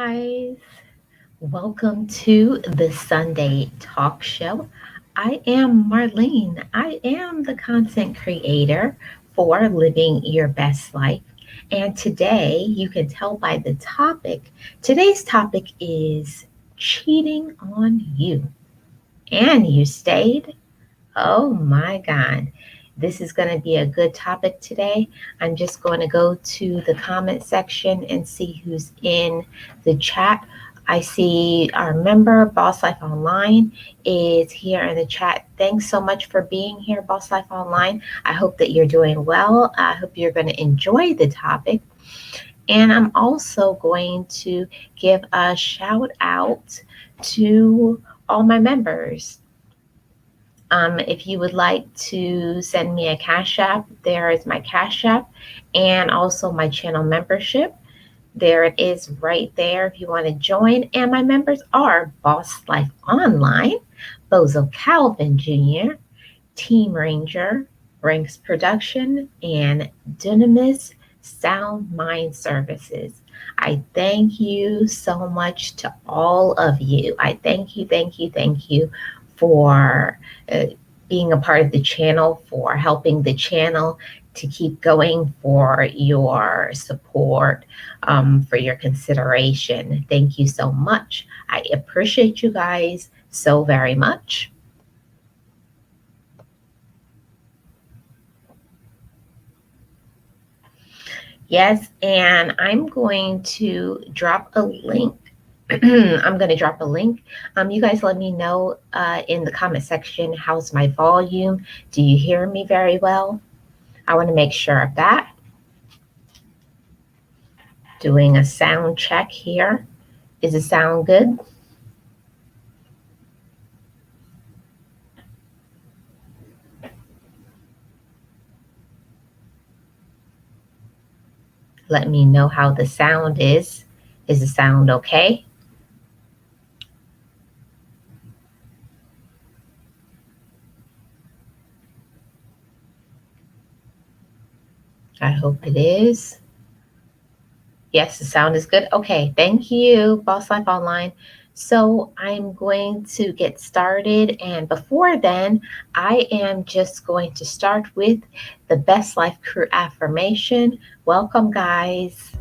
guys. Welcome to the Sunday Talk Show. I am Marlene. I am the content creator for Living Your Best Life. And today, you can tell by the topic, today's topic is cheating on you. And you stayed? Oh my God. This is going to be a good topic today. I'm just going to go to the comment section and see who's in the chat. I see our member, Boss Life Online, is here in the chat. Thanks so much for being here, Boss Life Online. I hope that you're doing well. I hope you're going to enjoy the topic. And I'm also going to give a shout out to all my members. If you would like to send me a Cash App, there is my Cash App and also my channel membership. There it is right there if you want to join. And my members are Boss Life Online, Bozo Calvin Jr., Team Ranger, Ranks Production, and Dunamis Sound Mind Services. I thank you so much to all of you. I thank you for being a part of the channel, for helping the channel to keep going, for your support, for your consideration. Thank you so much. I appreciate you guys so very much. Yes, and I'm going to drop a link. I'm going to drop a link. You guys let me know in the comment section, how's my volume? Do you hear me very well? I want to make sure of that. Doing a sound check here. Is it sound good? Let me know how the sound is. Is the sound okay? I hope it is. Yes, the sound is good. Okay, thank you, Boss Life Online. So I'm going to get started. And before then, I am just going to start with the Best Life Crew affirmation. Welcome, guys.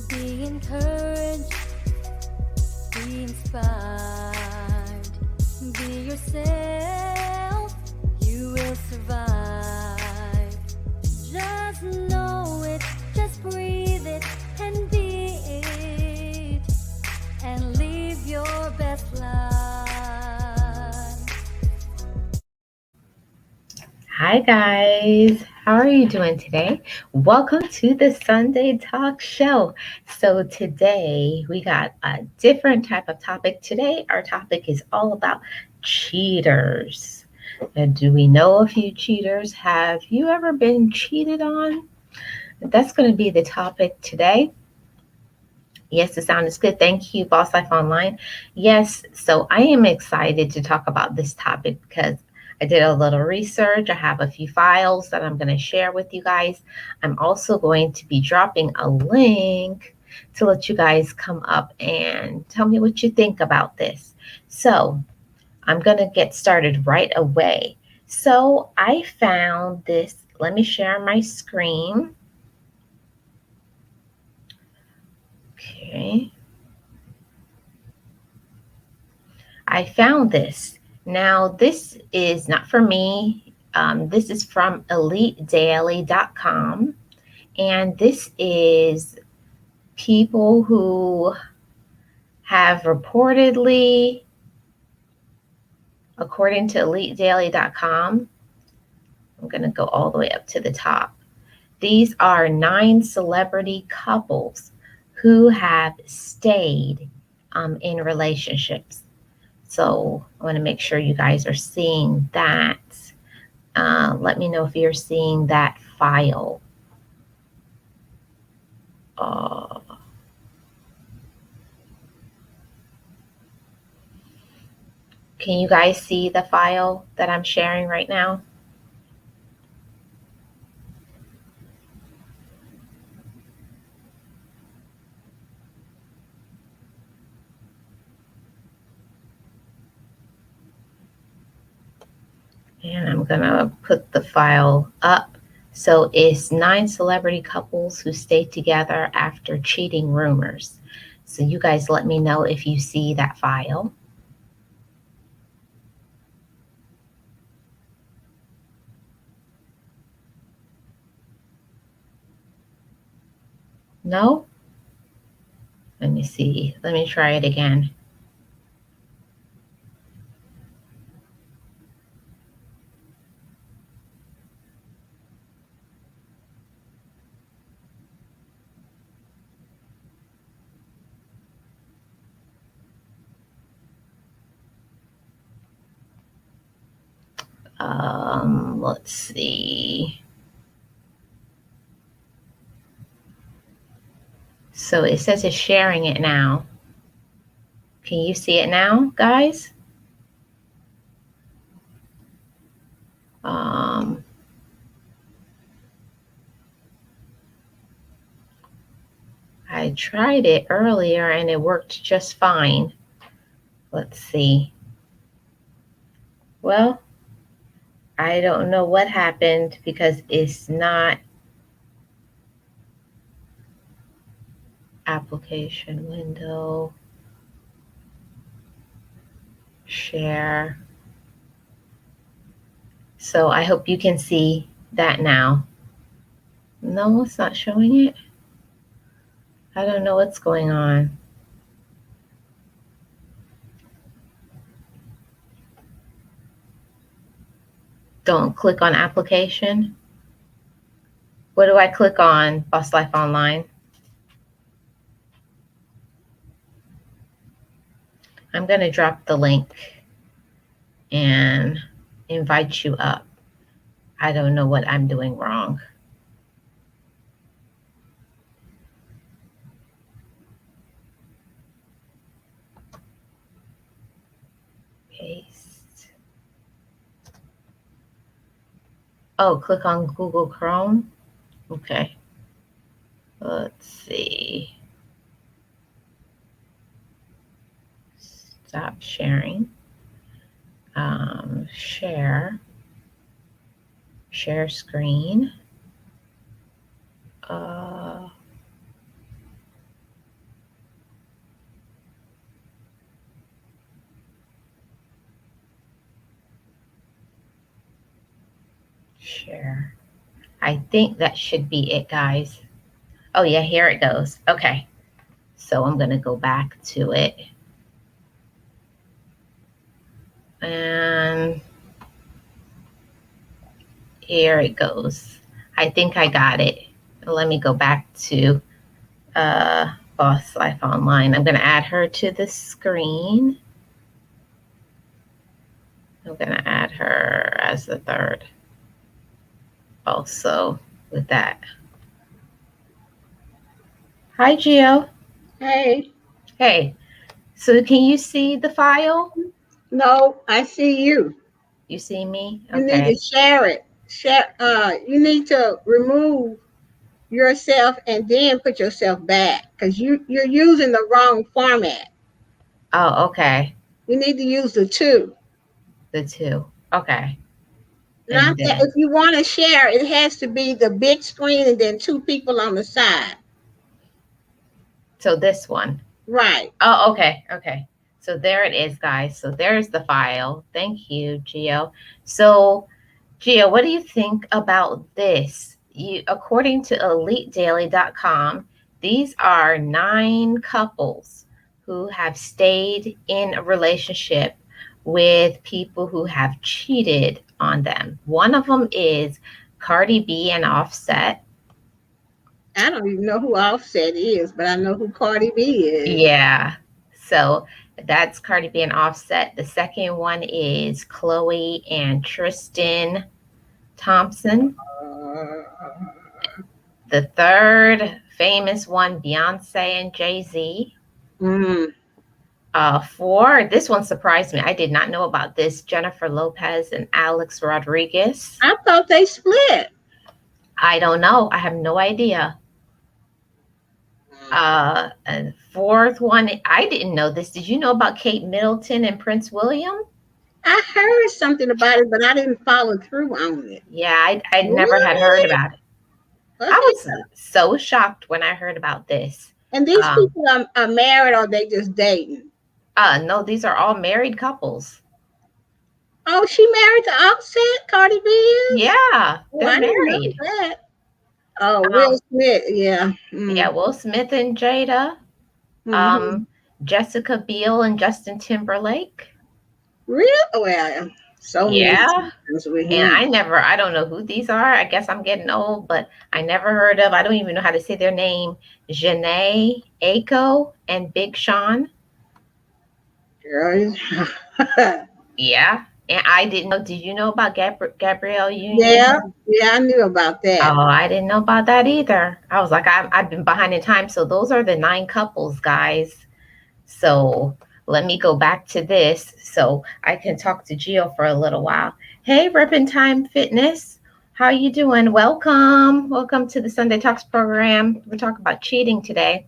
Be encouraged, be inspired, be yourself, you will survive. Just know it, just breathe it, and be it, and live your best life. Hi, guys. How are you doing today? Welcome to the Sunday Talk Show. So today we got a different type of topic. Today our topic is all about cheaters. And do we know a few cheaters? Have you ever been cheated on? That's going to be the topic today. Yes, the sound is good. Thank you, Boss Life Online. Yes, so I am excited to talk about this topic because I did a little research. I have a few files that I'm going to share with you guys. I'm also going to be dropping a link to let you guys come up and tell me what you think about this. So I'm going to get started right away. So I found this. Let me share my screen. Okay. I found this. Now, this is not for me. This is from elitedaily.com. And this is people who have reportedly, according to elitedaily.com, I'm going to go all the way up to the top. These are 9 celebrity couples who have stayed in relationships. So I want to make sure you guys are seeing that. Let me know if you're seeing that file. Can you guys see the file that I'm sharing right now? And I'm gonna put the file up. So it's 9 celebrity couples who stayed together after cheating rumors. So you guys let me know if you see that file. No? Let me see. Let me try it again. Let's see. So it says it's sharing it now. Can you see it now, guys? Um, I tried it earlier and it worked just fine. Let's see. Well, I don't know what happened because it's not application window, share. So I hope you can see that now. No, it's not showing it. I don't know what's going on. Don't click on application. What do I click on? Boss Life Online. I'm going to drop the link and invite you up. I don't know what I'm doing wrong. Paste. Oh, click on Google Chrome. Okay. Let's see. Stop sharing. Share. Share screen. Share. I think that should be it, guys. Oh, yeah, here it goes. Okay. So I'm going to go back to it. And here it goes. I think I got it. Let me go back to Boss Life Online. I'm going to add her to the screen. I'm going to add her as the third also with that. Hi, Gio. Hey, Hey, so can you see the file? no, I see you. You see me? You need to Okay. share it. You need to remove yourself and then put yourself back because you're using the wrong format. Oh, okay. You need to use the two. The two. Okay. And Not that then, if you want to share, it has to be the big screen and then two people on the side. so this one. Right. Oh, okay. Okay. So there it is, guys. So there's the file. Thank you, Gio. So, Gio, what do you think about this? According to EliteDaily.com, these are 9 couples who have stayed in a relationship with people who have cheated on them. One of them is Cardi B and Offset. I don't even know who Offset is, but I know who Cardi B is. Yeah. So that's Cardi B and Offset. The second one is Chloe and Tristan Thompson. Uh, The third famous one, Beyonce and Jay-Z. mm, Four, this one surprised me. I did not know about this. Jennifer Lopez and Alex Rodriguez. I thought they split. I don't know. I have no idea. And fourth one, I didn't know this. Did you know about Kate Middleton and Prince William? I heard something about it, but I didn't follow through on it. Yeah, I never had heard Really? about it. I Okay. was so shocked when I heard about this. And these Um, people are married or they just dating? no, these are all married couples. Oh, she married to Offset, Cardi B is? Yeah, Oh, they're I didn't know married. that. Oh, Will Um, Smith, yeah. yeah, Will Smith and Jada, Mm-hmm. um, Jessica Biel and Justin Timberlake. Real well, so many Yeah, times with and him. I don't know who these are. I guess I'm getting old, but I never heard of, I don't even know how to say their name, Janae Aiko and Big Sean. Girl. Yeah, and I didn't know, did you know about Gabrielle Union? Yeah, yeah, I knew about that. Oh, I didn't know about that either. I was like, I've been behind in time. So those are the 9 couples, guys. So let me go back to this so I can talk to Gio for a little while. Hey, Ribbon Time Fitness. How you doing? Welcome. Welcome to the Sunday Talks program. We're talking about cheating today.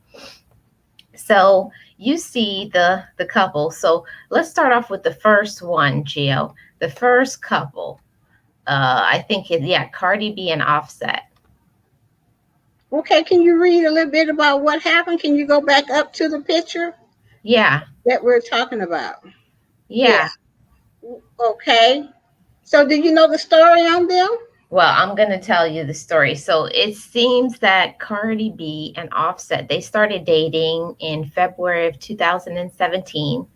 So you see the couple. So let's start off with the first one, Gio. The first couple. I think Cardi B and Offset. Okay, can you read a little bit about what happened? Can you go back up to the picture Yeah, that we're talking about? Yeah. yeah. Okay. So, did you know the story on them? Well, I'm going to tell you the story. So it seems that Cardi B and Offset, they started dating in February of 2017.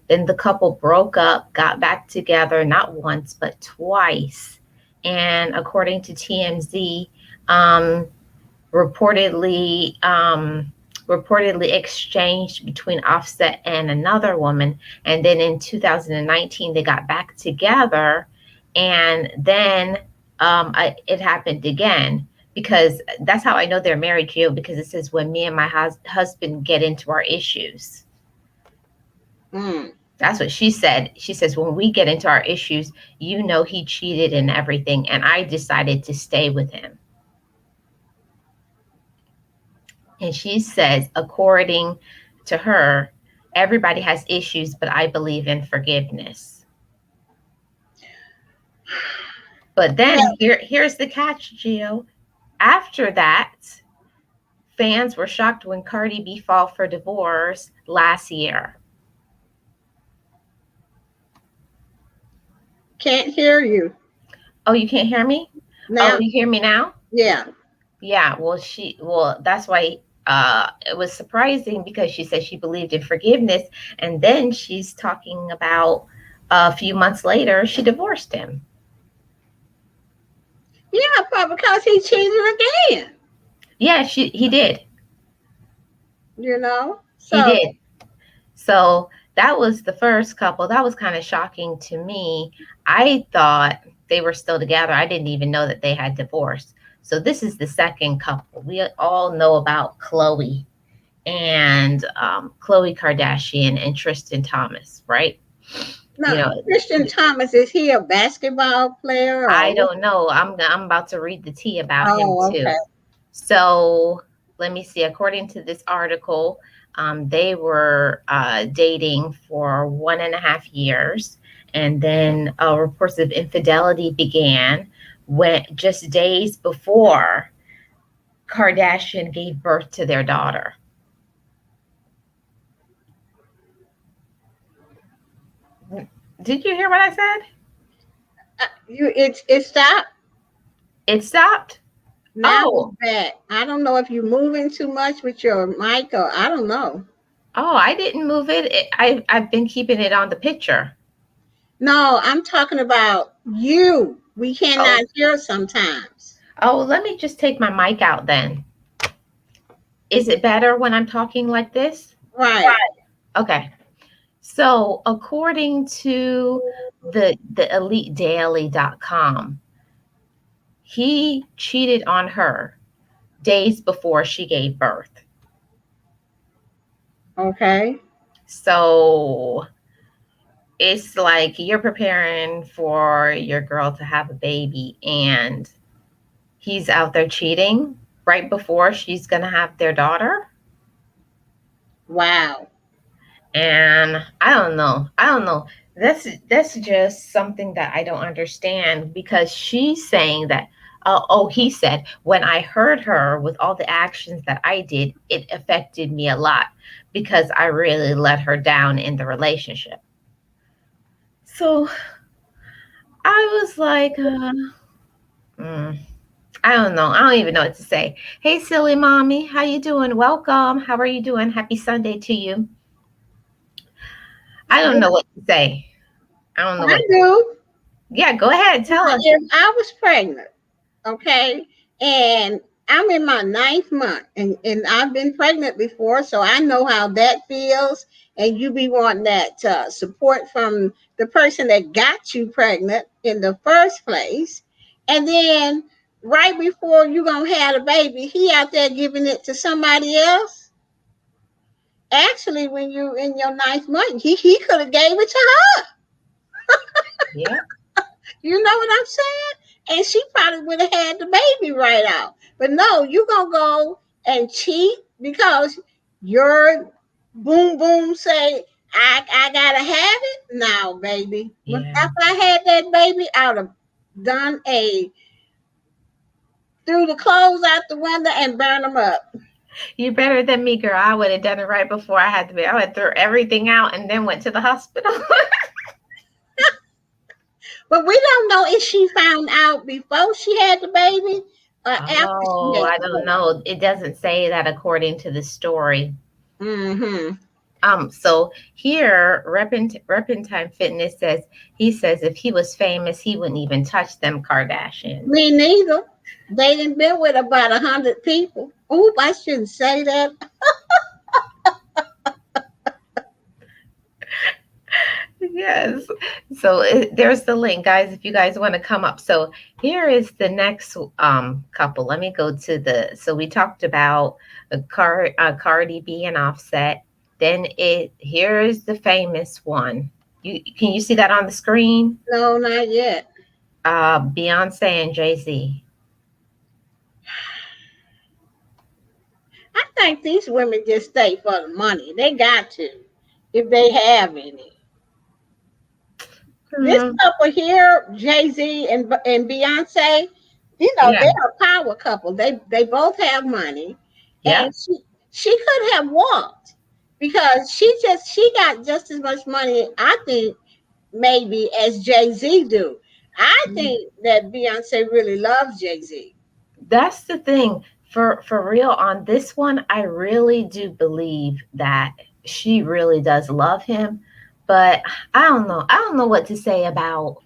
Then the couple broke up, got back together not once, but twice. And according to TMZ, um, reportedly reportedly exchanged between Offset and another woman, and then in 2019 they got back together, and then it happened again, because that's how I know they're married, Gio, because it says when me and my husband get into our issues. Mm. That's what she said. She says, when we get into our issues, he cheated and everything, and I decided to stay with him. And she says, according to her, everybody has issues, but I believe in forgiveness. But Yeah, then here's the catch, Gio. After that, fans were shocked when Cardi B filed for divorce last year. can't hear you Oh, you can't hear me? Oh, now. you hear me now? Yeah. Yeah, well, that's why it was surprising, because she said she believed in forgiveness, and then she's talking about a few months later she divorced him. Yeah, but because he cheated again, Yeah, he did. you know? He So, did. So that was the first couple. That was kind of shocking to me. I thought they were still together. I didn't even know that they had divorced. So this is the second couple. We all know about Khloe and Khloe Kardashian and Tristan Thomas, right? You now, know, Christian Thomas, is he a basketball player or I what? don't know. I'm about to read the tea about him Oh, okay. too. So let me see. According to this article, they were dating for 1.5 years, and then reports of infidelity began when just days before Kardashian gave birth to their daughter. Did you hear what I said? It stopped. It stopped. Now it's Oh, back. I don't know if you're moving too much with your mic or I don't know. oh, I didn't move it. I've been keeping it on the picture. No, I'm talking about you. We cannot Oh, hear sometimes. oh, let me just take my mic out then. Is it better when I'm talking like this? Right. Okay. So, according to the elitedaily.com, he cheated on her days before she gave birth. Okay. So, it's like you're preparing for your girl to have a baby, and he's out there cheating right before she's going to have their daughter. Wow. And I don't know. That's just something that I don't understand because she's saying that he said when I heard her with all the actions that I did, it affected me a lot because I really let her down in the relationship. So I was like, mm, I don't know. I don't even know what to say. Hey, silly mommy, how you doing? Welcome. How are you doing? Happy Sunday to you. I don't know what to say. I don't know I what. do. Yeah, go ahead. Tell us. If I was pregnant, okay, and I'm in my ninth month, and I've been pregnant before, so I know how that feels. And you be wanting that support from the person that got you pregnant in the first place, and then right before you gonna have the baby, he out there giving it to somebody else. Actually, when you in your ninth month, he could have gave it to her. Yeah, You know what I'm saying? And she probably would have had the baby right out. But no, you gonna go and cheat because your boom boom say I gotta have it? No, baby. When yeah. after I had that baby, I would have done a threw the clothes out the window and burned them up. You better than me, girl. I would have done it right before I had to be. I would throw everything out and then went to the hospital. But we don't know if she found out before she had the baby or after she Oh, had I the don't baby. know. It doesn't say that according to the story. Mm-hmm. So here, Reppin Time Fitness says he says if he was famous, he wouldn't even touch them Kardashians. Me neither. They didn't been with about 100 people. Oop, I shouldn't say that. Yes. So there's the link, guys, if you guys want to come up. So here is the next couple. Let me go to the. So we talked about Cardi B and Offset. Then it here is the famous one. Can you see that on the screen? No, not yet. Beyonce and Jay Z. I think these women just stay for the money. They got to, if they have any. This Hmm. couple here, Jay Z and Beyonce, Yeah. they're a power couple. They both have money, Yep. and she could have walked because she got just as much money, I think, maybe as Jay Z do. I think that Beyonce really loves Jay Z. That's the thing. For real on this one, I really do believe that she really does love him, but I don't know. I don't know what to say about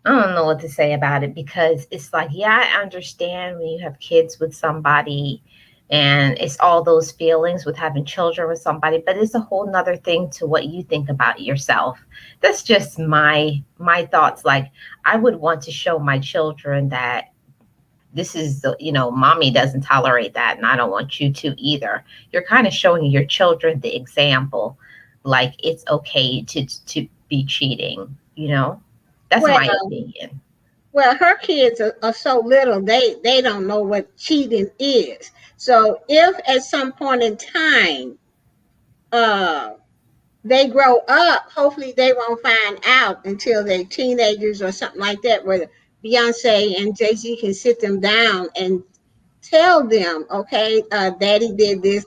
I don't know what to say about it because it's like, yeah, I understand when you have kids with somebody and it's all those feelings with having children with somebody, but it's a whole nother thing to what you think about yourself. That's just my thoughts. Like I would want to show my children that this is the mommy doesn't tolerate that and I don't want you to either. You're kind of showing your children the example, like it's okay to be cheating. That's Well, my opinion. her kids are so little they don't know what cheating is. So if at some point in time uh they grow up, hopefully they won't find out until they're teenagers or something like that, where Beyonce and Jay Z can sit them down and tell them, okay, daddy did this,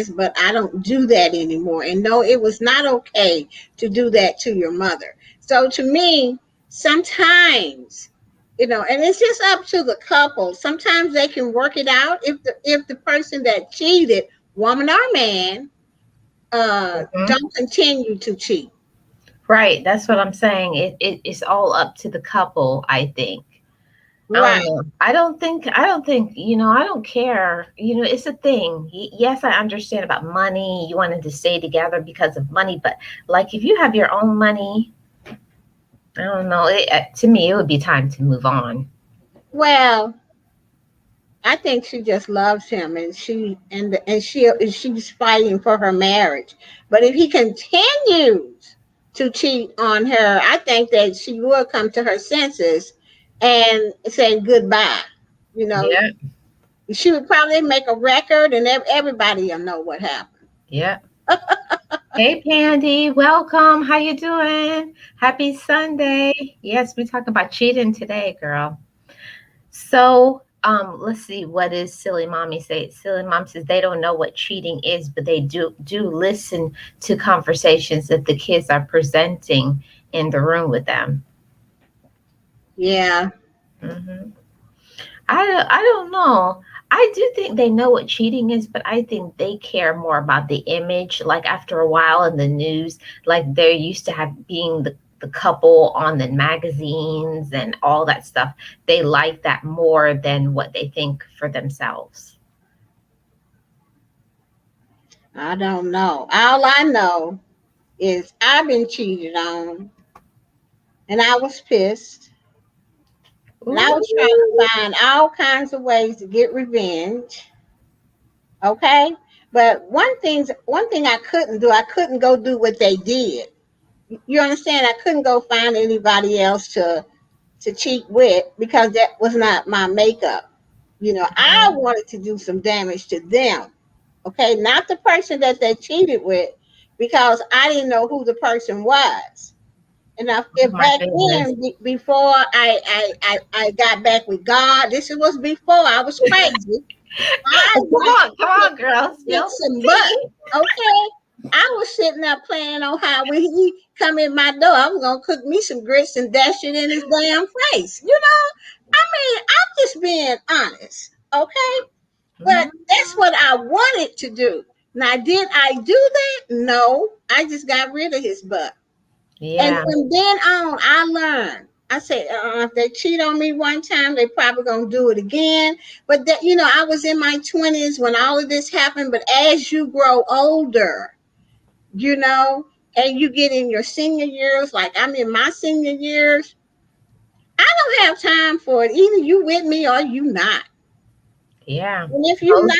but I don't do that anymore. And no, it was not okay to do that to your mother. So to me, sometimes, and it's just up to the couple. Sometimes they can work it out if the person that cheated, woman or man, Mhm. don't continue to cheat. Right, that's what I'm saying. It's all up to the couple, I think. I don't Right. know. I don't care. It's a thing. Yes, I understand about money. You wanted to stay together because of money, but like if you have your own money, I don't know. To me, it would be time to move on. Well, I think she just loves him, and she's fighting for her marriage. But if he continues to cheat on her, I think that she will come to her senses and say goodbye. You know, Yeah, she would probably make a record, and everybody will know what happened. yeah. Hey Pandy, welcome. How you doing? Happy Sunday. Yes, we're talking about cheating today, girl. So, let's see. What is silly mommy say? Silly mom says they don't know what cheating is, but they do listen to conversations that the kids are presenting in the room with them. Yeah, hmm I don't know. I do think they know what cheating is, but I think they care more about the image. Like after a while in the news, like they're used to have being the couple on the magazines and all that stuff. They like that more than what they think for themselves. I don't know. All I know is I've been cheated on, and I was pissed, and I was trying Ooh. to find all kinds of ways to get revenge. Okay, but one thing I couldn't do, I couldn't go do what they did. You understand? I couldn't go find anybody else to cheat with because that was not my makeup. You know, I Mhm. wanted to do some damage to them. Okay, not the person that they cheated with, because I didn't know who the person was. And Oh if my back goodness. then, before I got back with God, this was before I was crazy. I wanted Come to on, girl, kick spill the some butt. tea. Okay. I was sitting there planning on how when he come in my door, I was gonna cook me some grits and dash it in his damn face. You know, I mean, I'm just being honest. Okay. But Mhm. that's what I wanted to do. Now, did I do that? No. I just got rid of his butt. And Yeah, from then on, I learned. I said, if they cheat on me one time, they probably gonna do it again. But that, I was in my 20s when all of this happened. But as you grow older, you know, and you get in your senior years, like I'm in my senior years, I don't have time for it. Either you with me or you not. yeah. And if you Both.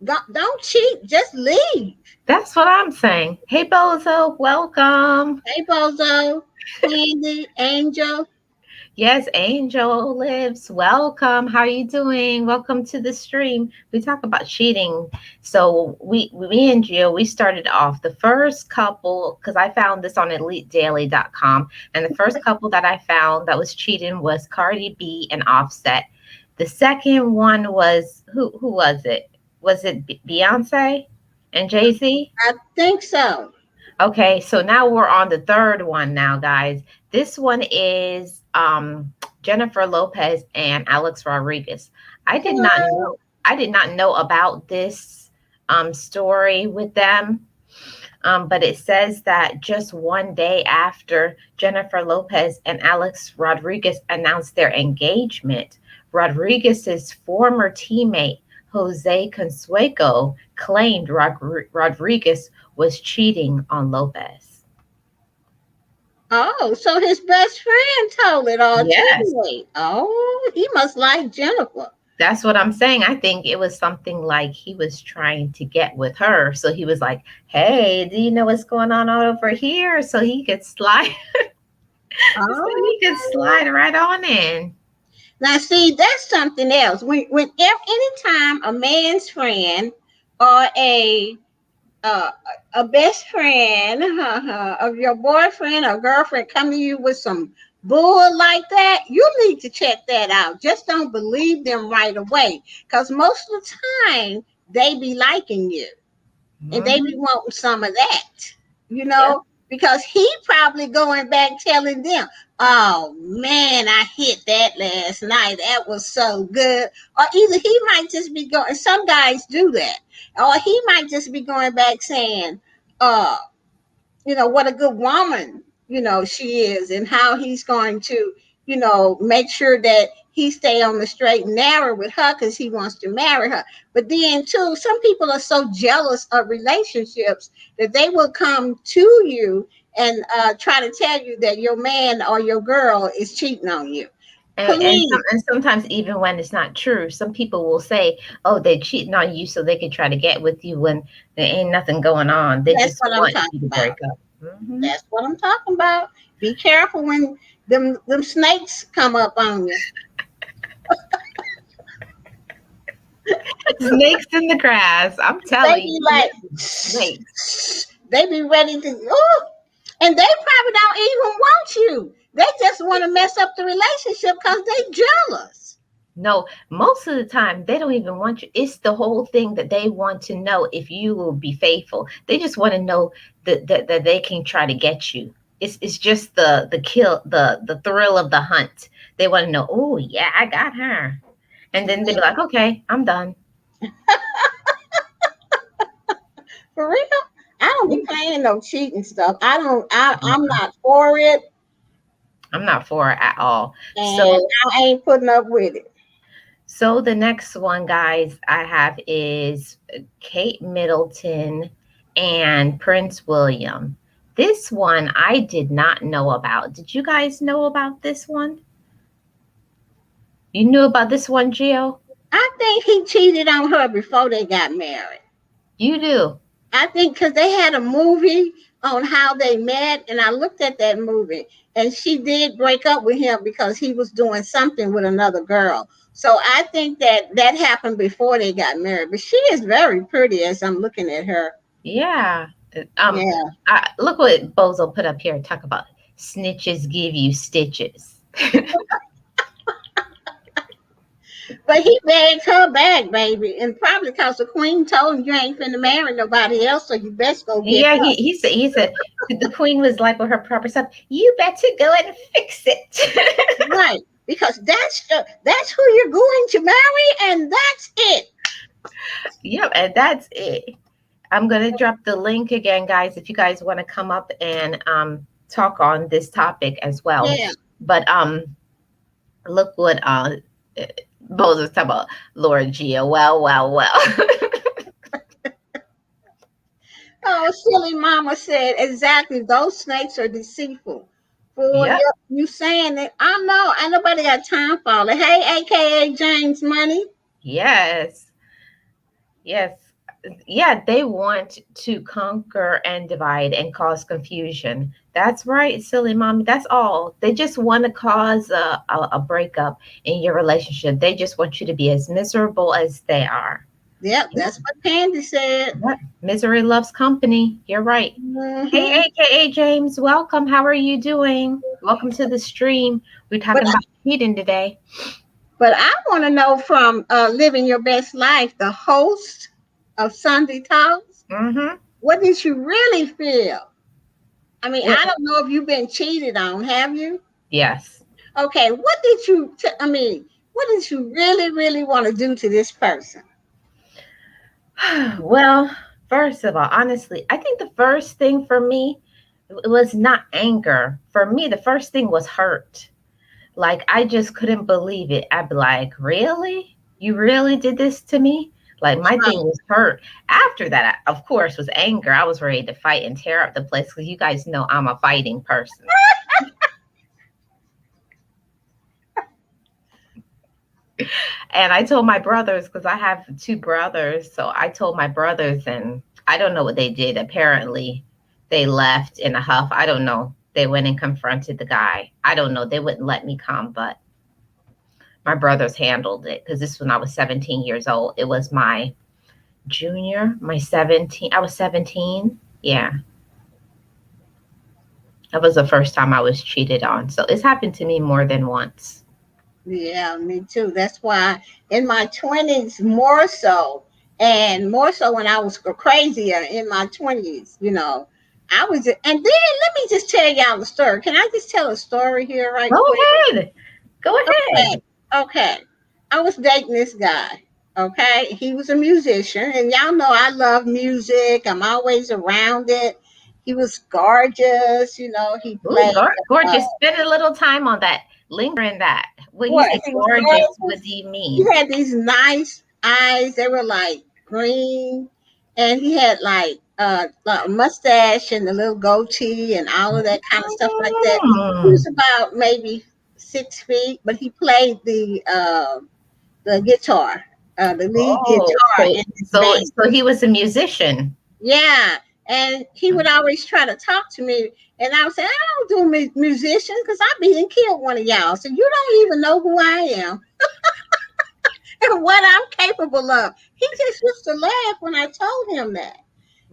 not, don't cheat. Just leave. That's what I'm saying. Hey, Bozo, welcome. Hey, Bozo, Candy, Angel. Yes, Angel lives. Welcome. How are you doing? Welcome to the stream. We talk about cheating. So me and Jill, we started off the first couple because I found this on EliteDaily.com, and the first couple that I found that was cheating was Cardi B and Offset. The second one was who was it? Was it Beyonce and Jay Z? I think so. Okay, so now we're on the third one now, guys. This one is Jennifer Lopez and Alex Rodriguez. I did not Well, know I did not know about this story with them. But it says that just one day after Jennifer Lopez and Alex Rodriguez announced their engagement, Rodriguez's former teammate Jose Consueco claimed Rodriguez was cheating on Lopez. oh, so his best friend told it all Yes, teammate. Oh, he must like Jennifer. that's what I'm saying. I think it was something like he was trying to get with her. So he was like, "Hey, do you know what's going on over here?" So he could slide, so he could Oh, slide right on in. now see, that's something else. Anytime a man's friend or uh, a best friend of your boyfriend or girlfriend come to you with some bull like that, you need to check that out. Just don't believe them right away, because most of the time they be liking you and they be Mhm. wanting some of that, Yep. because he probably going back telling them, oh man, I hit that last night, that was so good. Or either he might just be going, some guys do that, or he might just be going back saying, uh what a good woman, she is, and how he's going to, make sure that he stay on the straight and narrow with her because he wants to marry her. But then too, some people are so jealous of relationships that they will come to you and try to tell you that your man or your girl is cheating on you. Please, And sometimes even when it's not true, some people will say, "Oh, they're cheating on you so they can try to get with you when there ain't nothing going on. They that's just what I'm want you talking to break about. up." Hmm That's what I'm talking about. Be careful when them snakes come up on you. Snakes in the grass. I'm They telling be you, like, snakes. They be ready to, oh, and they probably don't even want you. They just want to mess up the relationship because they jealous. No, most of the time they don't even want you. It's the whole thing that they want to know if you will be faithful. They just want to know that they can try to get you. It's just the kill, the thrill of the hunt. They want to know, oh yeah, I got her. And then they be like, okay, I'm done. For real? I don't be playing no cheating stuff. I don't. I'm not for it, I'm not for it at all. and So I ain't putting up with it. so the next one, guys, I have is Kate Middleton and Prince William. This one I did not know about. Did you guys know about this one? You knew about this one, Gio? I think he cheated on her before they got married. You do. I think because they had a movie on how they met, and I looked at that movie, and she did break up with him because he was doing something with another girl. So I think that that happened before they got married. But she is very pretty as I'm looking at her. Yeah. Um, Yeah. look what Bozo put up here. Talk about snitches give you stitches. But he begged her back, baby. And probably because the queen told him you ain't finna marry nobody else, so you best go get Yeah, her. he said the queen was like with her proper stuff. You better go and fix it. Right. Because that's who you're going to marry, and that's it. Yep, and that's it. I'm gonna drop the link again, guys, if you guys want to come up and talk on this topic as well. Yeah. But look what Moses talking about, Lord Gia. Well, well, well. Oh, silly mama said exactly. Those snakes are deceitful. For Yep. you saying that, I know. Ain't nobody got time for it. Hey, AKA James Money. Yes. Yes. Yeah, they want to conquer and divide and cause confusion. That's right, silly mommy. That's all. They just want to cause a breakup in your relationship. They just want you to be as miserable as they are. Yep, Yeah, that's what Candy said. yeah. Misery loves company. You're right. Hey, Hmm. AKA James, welcome. How are you doing? Welcome to the stream. We're But talking about cheating today. but I want to know from Living Your Best Life, the host of Sunday Talks. Mm-hmm. What did you really feel? I mean, What? I don't know if you've been cheated on. Have you? Yes. Okay, what did you? I mean, what did you really, really want to do to this person? Well, first of all, honestly, I think the first thing for me was not anger. For me, the first thing was hurt. Like, I just couldn't believe it. I'd be like, really? You really did this to me? Like, my thing Right. was hurt. After that, of course, was anger. I was ready to fight and tear up the place because you guys know I'm a fighting person. And I told my brothers, because I have two brothers. So I told my brothers, and I don't know what they did. Apparently, they left in a huff. I don't know. They went and confronted the guy. I don't know. They wouldn't let me come, but my brothers handled it because this when I was 17 years old. It was my junior, my 17. I was 17. Yeah. That was the first time I was cheated on. So it's happened to me more than once. Yeah, me too. That's why in my 20s more so, and more so when I was crazier in my 20s, I was, and then let me just tell y'all the story. Can I just tell a story here right Go quick? ahead. Go Okay, ahead. okay. I was dating this guy. Okay, he was a musician, and y'all know I love music. I'm always around it. He was gorgeous. He Ooh, played. Uh, gorgeous. Spend a little time on that. Linger in that. When you what? say He was gorgeous, what gorgeous. do you He mean? had these nice eyes. They were like green, and he had like a mustache and a little goatee and all of that kind of stuff like that. He was Mm. about maybe 6 feet, but he played the guitar, the lead Oh, guitar so in his so band. so he was a musician. Yeah, and he would always try to talk to me, and I would say, I don't do musicians because I be and killed one of y'all, so you don't even know who I am and what I'm capable of. He just used to laugh when I told him that.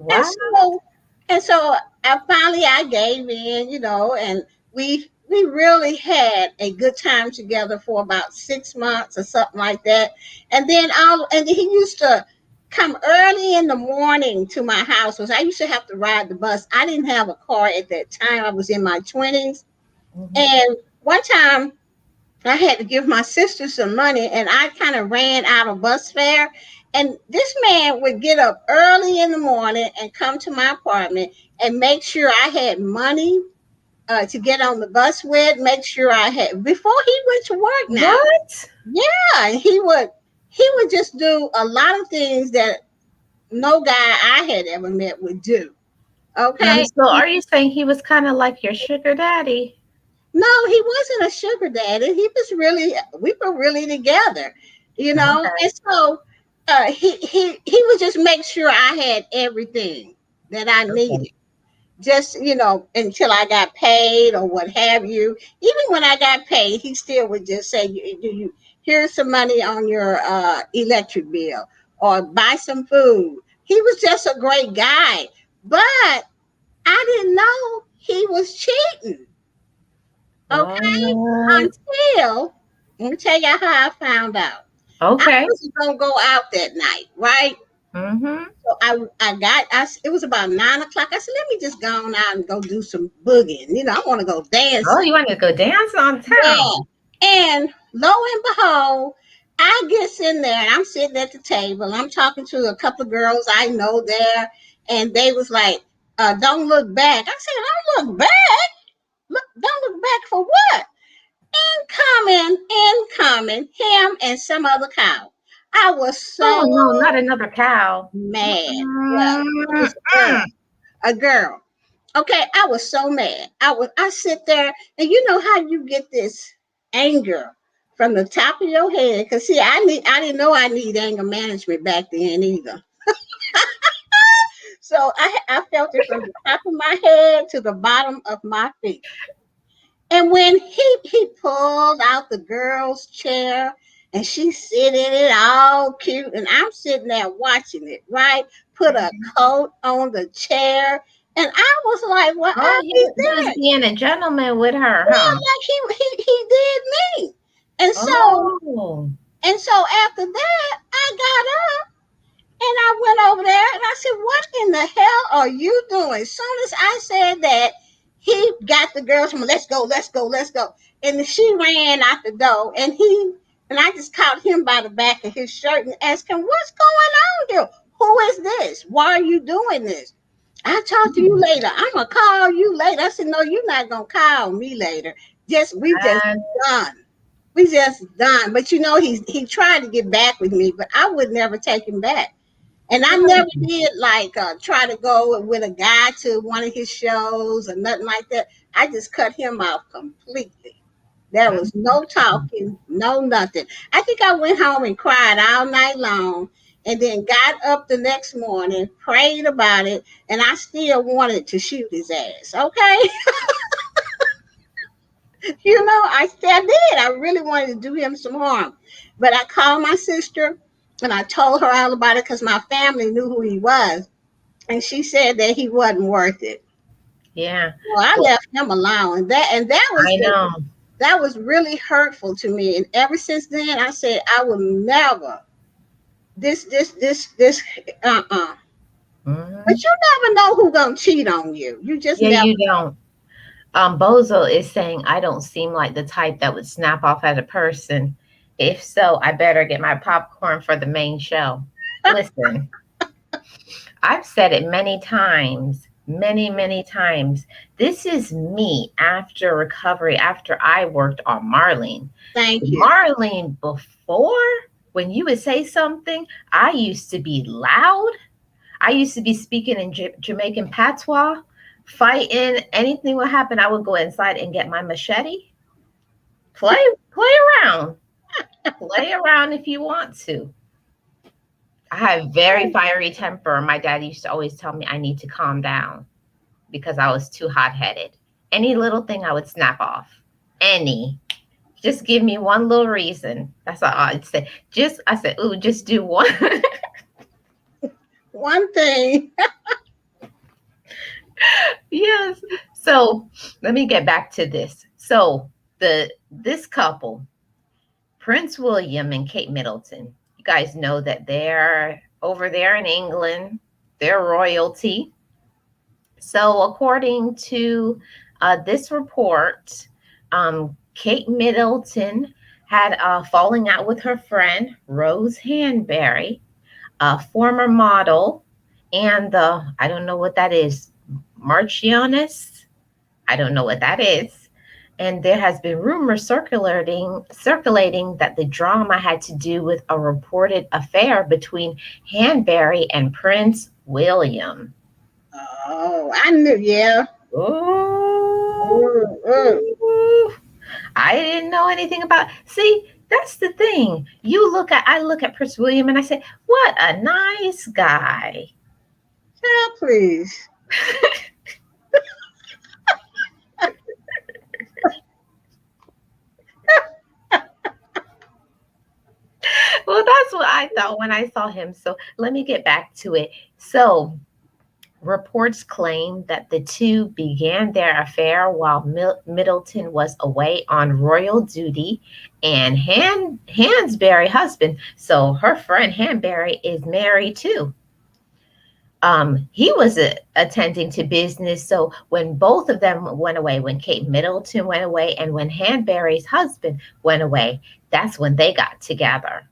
And Wow. so And so I gave in, and we really had a good time together for about 6 months or something like that. And he used to come early in the morning to my house because I used to have to ride the bus. I didn't have a car at that time. I was in my 20s. Hmm. And one time I had to give my sister some money and I kind of ran out of bus fare. And this man would get up early in the morning and come to my apartment and make sure I had money to get on the bus with, make sure I had, before he went to work now. What? Yeah, he would just do a lot of things that no guy I had ever met would do. Okay. So are you saying he was kind of like your sugar daddy? No, he wasn't a sugar daddy. He was really, we were really together, Okay. And so he would just make sure I had everything that I Okay. needed. Just until I got paid or what have you. Even when I got paid, he still would just say, Here's some money on your electric bill, or buy some food." He was just a great guy, but I didn't know he was cheating. Okay, What? until let me tell you how I found out. I Okay. wasn't gonna go out that night, right? Mm-hmm. So it was about 9 o'clock. I said, let me just go on out and go do some boogieing. I want to go Oh, dancing. you want to go dance on Yeah. town? And lo and behold, I get in there and I'm sitting at the table. I'm talking to a couple of girls I know there, and they was like, "Don't look back." I said, "Don't look back. Don't look back for what?" Incoming, him and some other cow. I was Oh so no, not another cow. mad. Well, it was Mm-mm. a girl. Okay, I was so mad. I sit there and you know how you get this anger from the top of your head. Cause see, I didn't know I need anger management back then either. So I felt it from the top of my head to the bottom of my feet. And when he pulled out the girl's chair and she's sitting in it all cute, and I'm sitting there watching it, right? Put a coat on the chair, and I was like, "What Oh, are we he was doing?" being a gentleman with her, Yeah, huh? like he did me. And so Oh, and so after that, I got up and I went over there and I said, "What in the hell are you doing?" As soon as I said that, he got the girls from, "Let's go, let's go, let's go." And she ran out the door and I just caught him by the back of his shirt and asked him, "What's going on here? Who is this? Why are you doing this?" "I'll talk to you later. I'm gonna call you later." I said, "No, you're not gonna call me later. We just and done. We just done." But he tried to get back with me, but I would never take him back. And I never did like try to go with a guy to one of his shows or nothing like that. I just cut him off completely. There was no talking, no nothing. I think I went home and cried all night long and then got up the next morning, prayed about it, and I still wanted to shoot his ass. Okay. I did. I really wanted to do him some harm. But I called my sister and I told her all about it because my family knew who he was. And she said that he wasn't worth it. yeah. Well, I Well, left him alone. I know. That was really hurtful to me. And ever since then, I said I will never this uh. Hmm. But you never know who gonna cheat on you. You just Yeah, never you don't. Bozo is saying I don't seem like the type that would snap off at a person. If so, I better get my popcorn for the main show. Listen, I've said it many times, many, many times. This is me after recovery, after I worked on Marlene. thank you. Marlene, before, when you would say something, I used to be loud. I used to be speaking in Jamaican patois, fighting. Anything would happen, I would go inside and get my machete. Play, play around. Play around if you want to. I have very fiery temper. My dad used to always tell me I need to calm down because I was too hot headed. Any little thing I would snap off. Any. Just give me one little reason. That's all I'd say. I said, ooh, just do one. One thing. Yes. So let me get back to this. So this couple, Prince William and Kate Middleton, you guys know that they're over there in England. They're royalty. So according to this report, Kate Middleton had a falling out with her friend Rose Hanbury, a former model, and the I don't know what that is, Marchioness. I don't know what that is. And there has been rumors circulating that the drama had to do with a reported affair between Hanbury and Prince William. Oh, I knew. Yeah. Oh, Mm, mm. I didn't know anything about. See, that's the thing. I look at Prince William and I say, what a nice guy. Yeah, please. Well, that's what I thought when I saw him. So let me get back to it. So reports claim that the two began their affair while Middleton was away on royal duty, and Hansberry husband. So her friend Hanbury is married too. He was attending to business. So when both of them went away, when Kate Middleton went away, and when Hanbury's husband went away, that's when they got together.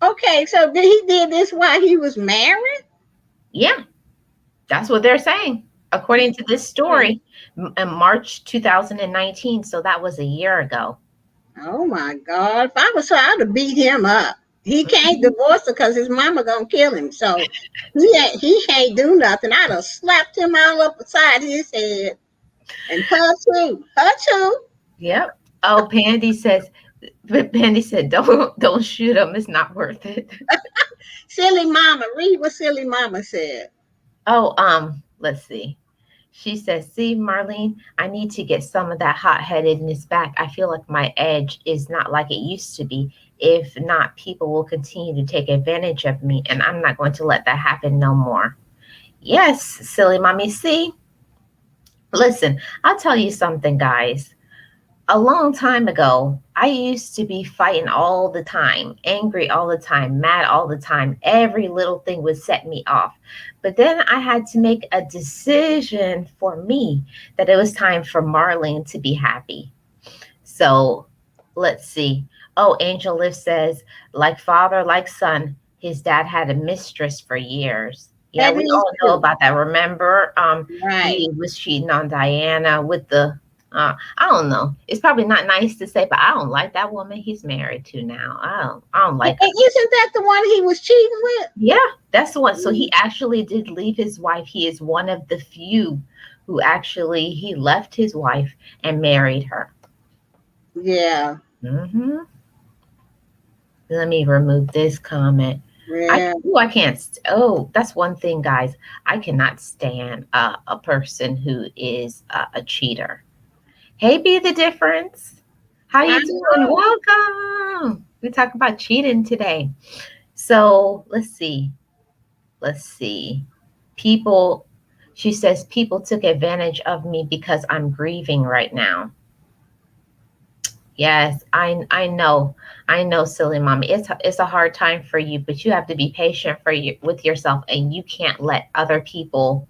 Okay, so he did this while he was married? Yeah, that's what they're saying, according to this story, in March 2019. So that was a year ago. Oh my God. If I was her, I'd have beat him up. He can't Mhm. divorce her because his mama gonna kill him. So he can't do nothing. I'd have slapped him all up beside his head. And her too. Her too. Yep. Oh, Pandy said, don't shoot him. It's not worth it. Silly mama. Read what silly mama said. Oh, let's see. She says, see, Marlene, I need to get some of that hot headedness back. I feel like my edge is not like it used to be. If not, people will continue to take advantage of me, and I'm not going to let that happen no more. Yes, silly mommy. See, listen, I'll tell you something, guys. A long time ago, I used to be fighting all the time, angry all the time, mad all the time. Every little thing would set me off. But then I had to make a decision for me that it was time for Marlene to be happy. So let's see. Oh, Angel Lift says, like father, like son, his dad had a mistress for years. Yeah, That we is all know true. about that. Remember, Right. he was cheating on Diana with the I don't know. It's probably not nice to say, but I don't like that woman he's married to now. I don't like her. And isn't that the one he was cheating with? Yeah, that's the one. So Mm, he actually did leave his wife. He is one of the few who actually he left his wife and married her. yeah. Hmm. Let me remove this comment. Yeah. I can't. Oh, that's one thing, guys. I cannot stand a person who is a cheater. Hey, be the difference. How I you doing? know. Welcome. We talk about cheating today. So let's see. Let's see. People. She says people took advantage of me because I'm grieving right now. Yes, I know, silly mommy. It's a hard time for you, but you have to be patient for you with yourself, and you can't let other people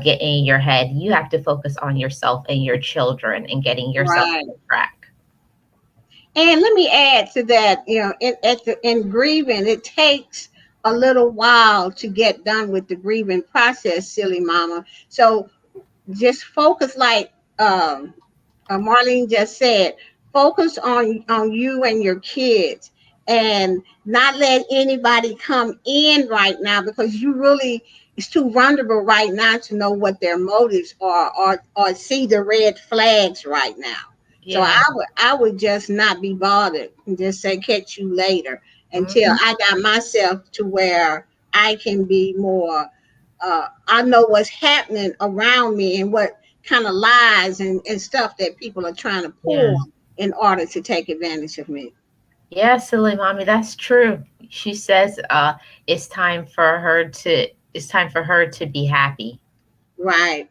get in your head. You have to focus on yourself and your children and getting yourself Right. on track. And let me add to that, in grieving, it takes a little while to get done with the grieving process, silly mama. So just focus, like Marlene just said, focus on you and your kids, and not let anybody come in right now, because you really, it's too vulnerable right now to know what their motives are, or see the red flags right now. So Yeah. I would just not be bothered and just say catch you later, until Hmm. I got myself to where I can be more, I know what's happening around me and what kind of lies and stuff that people are trying to Yeah. pull in order to take advantage of me. Yeah, silly mommy, that's true. She says it's time for her to be happy. Right.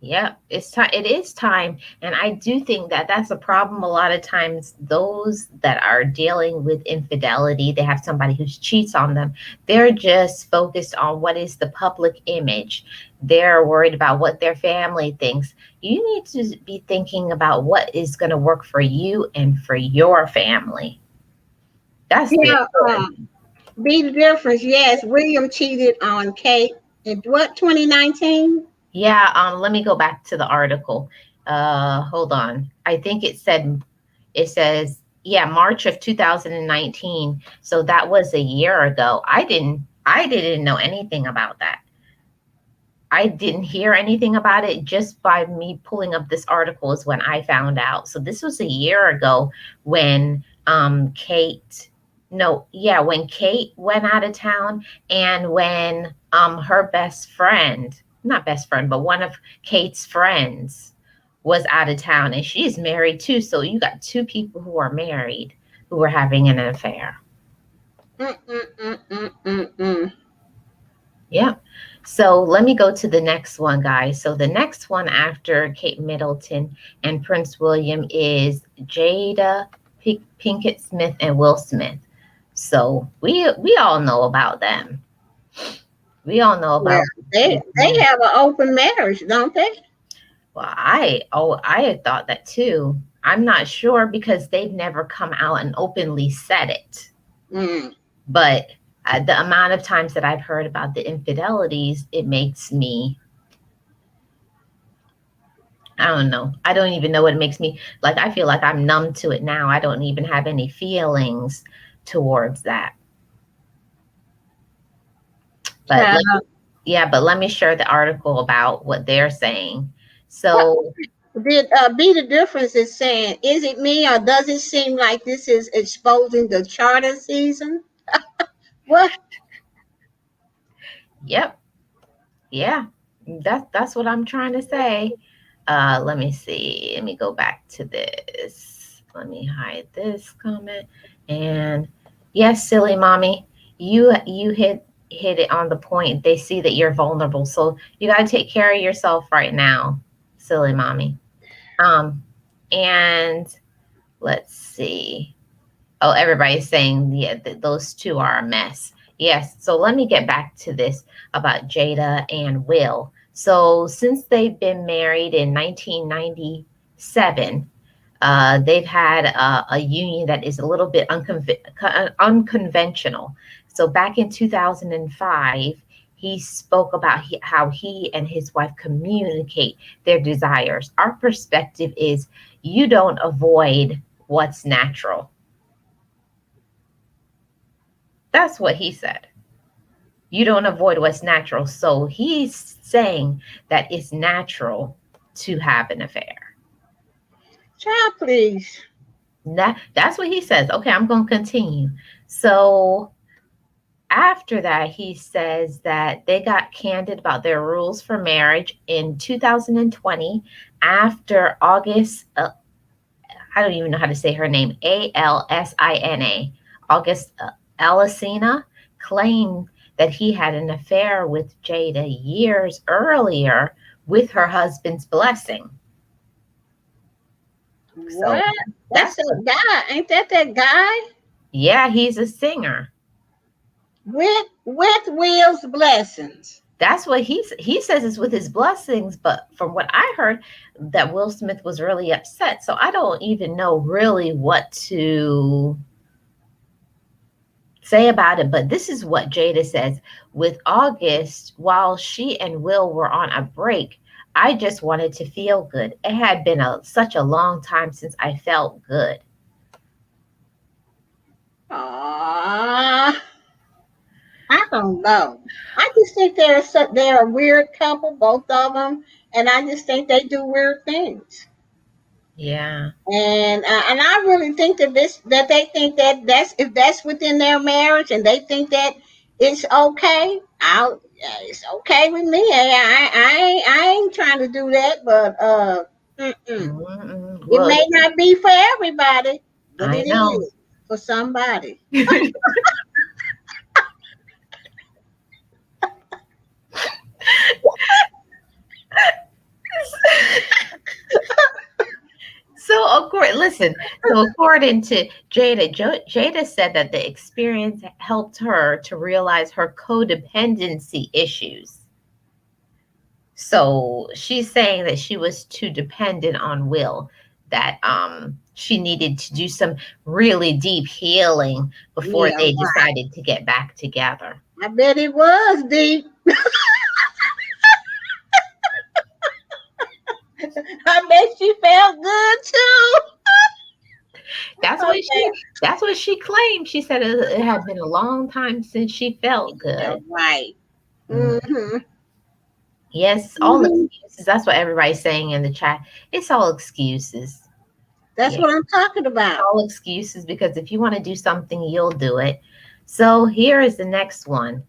Yeah, it's time. It is time, and I do think that that's a problem. A lot of times, those that are dealing with infidelity, they have somebody who cheats on them. They're just focused on what is the public image. They're worried about what their family thinks. You need to be thinking about what is going to work for you and for your family. That's the Yeah, important thing. be the difference. Yes, William cheated on Kate in what, 2019? Yeah, let me go back to the article. Hold on. I think it says, yeah, March of 2019. So that was a year ago. I didn't know anything about that. I didn't hear anything about it. Just by me pulling up this article is when I found out. So this was a year ago when Kate no, yeah, when Kate went out of town and when her best friend, not best friend, but one of Kate's friends was out of town, and she's married too. So you got two people who are married who were having an affair. Mm-mm-mm-mm-mm-mm. Yeah. So let me go to the next one, guys. So the next one after Kate Middleton and Prince William is Jada Pinkett Smith and Will Smith. So we all know about them. We all know Yeah, about they have an open marriage, don't they? well, I had thought that too. I'm not sure because they've never come out and openly said it. Mm. But the amount of times that I've heard about the infidelities, it makes me, I don't know. I don't even know what it makes me like. I feel like I'm numb to it now. I don't even have any feelings towards that. But let Child, yeah, but let me share the article about what they're saying. what So, did be the difference is saying, is it me or does it seem like this is exposing the charter season? What? yep, yeah, that's what I'm trying to say. Let me see. Let me go back to this. Let me hide this comment. And yes, silly mommy, you hit it on the point. They see that you're vulnerable, so you got to take care of yourself right now, silly mommy. Um, and let's see. Oh, everybody's saying yeah, those two are a mess. Yes. So let me get back to this about Jada and Will. So since they've been married in 1997, they've had a union that is a little bit unconventional. So back in 2005, he spoke about how he and his wife communicate their desires. Our perspective is you don't avoid what's natural. That's what he said. You don't avoid what's natural. So he's saying that it's natural to have an affair. Child, please. That's what he says. Okay, I'm going to continue. So after that, he says that they got candid about their rules for marriage in 2020 after August, I don't even know how to say her name, Alsina, August Alsina, claimed that he had an affair with Jada years earlier with her husband's blessing. So What? That's that's, that guy. Ain't that guy? yeah, he's a singer. With Will's blessings. That's what he says is with his blessings, but from what I heard, that Will Smith was really upset. So I don't even know really what to say about it. But this is what Jada says. With August, while she and Will were on a break, I just wanted to feel good. It had been such a long time since I felt good. Ah, I don't know. I just think they're a weird couple, both of them, and I just think they do weird things. Yeah. And I really think that they think that that's if that's within their marriage and they think that it's okay. It's okay with me. I ain't trying to do that, but mm-mm. Mm-mm. It Well, may not be for everybody, but I it know. is for somebody. listen. So according to Jada, Jada said that the experience helped her to realize her codependency issues. So she's saying that she was too dependent on Will, that she needed to do some really deep healing before Yeah, they right. decided to get back together. I bet it was deep. I bet she felt good too. That's what Okay. she claimed. She said it had been a long time since she felt Yeah, good. right. Mm. Mm-hmm. Yes, all Mm-hmm. excuses. That's what everybody's saying in the chat. It's all excuses. That's Yeah, what I'm talking about. all excuses because if you want to do something, you'll do it. So here is the next one.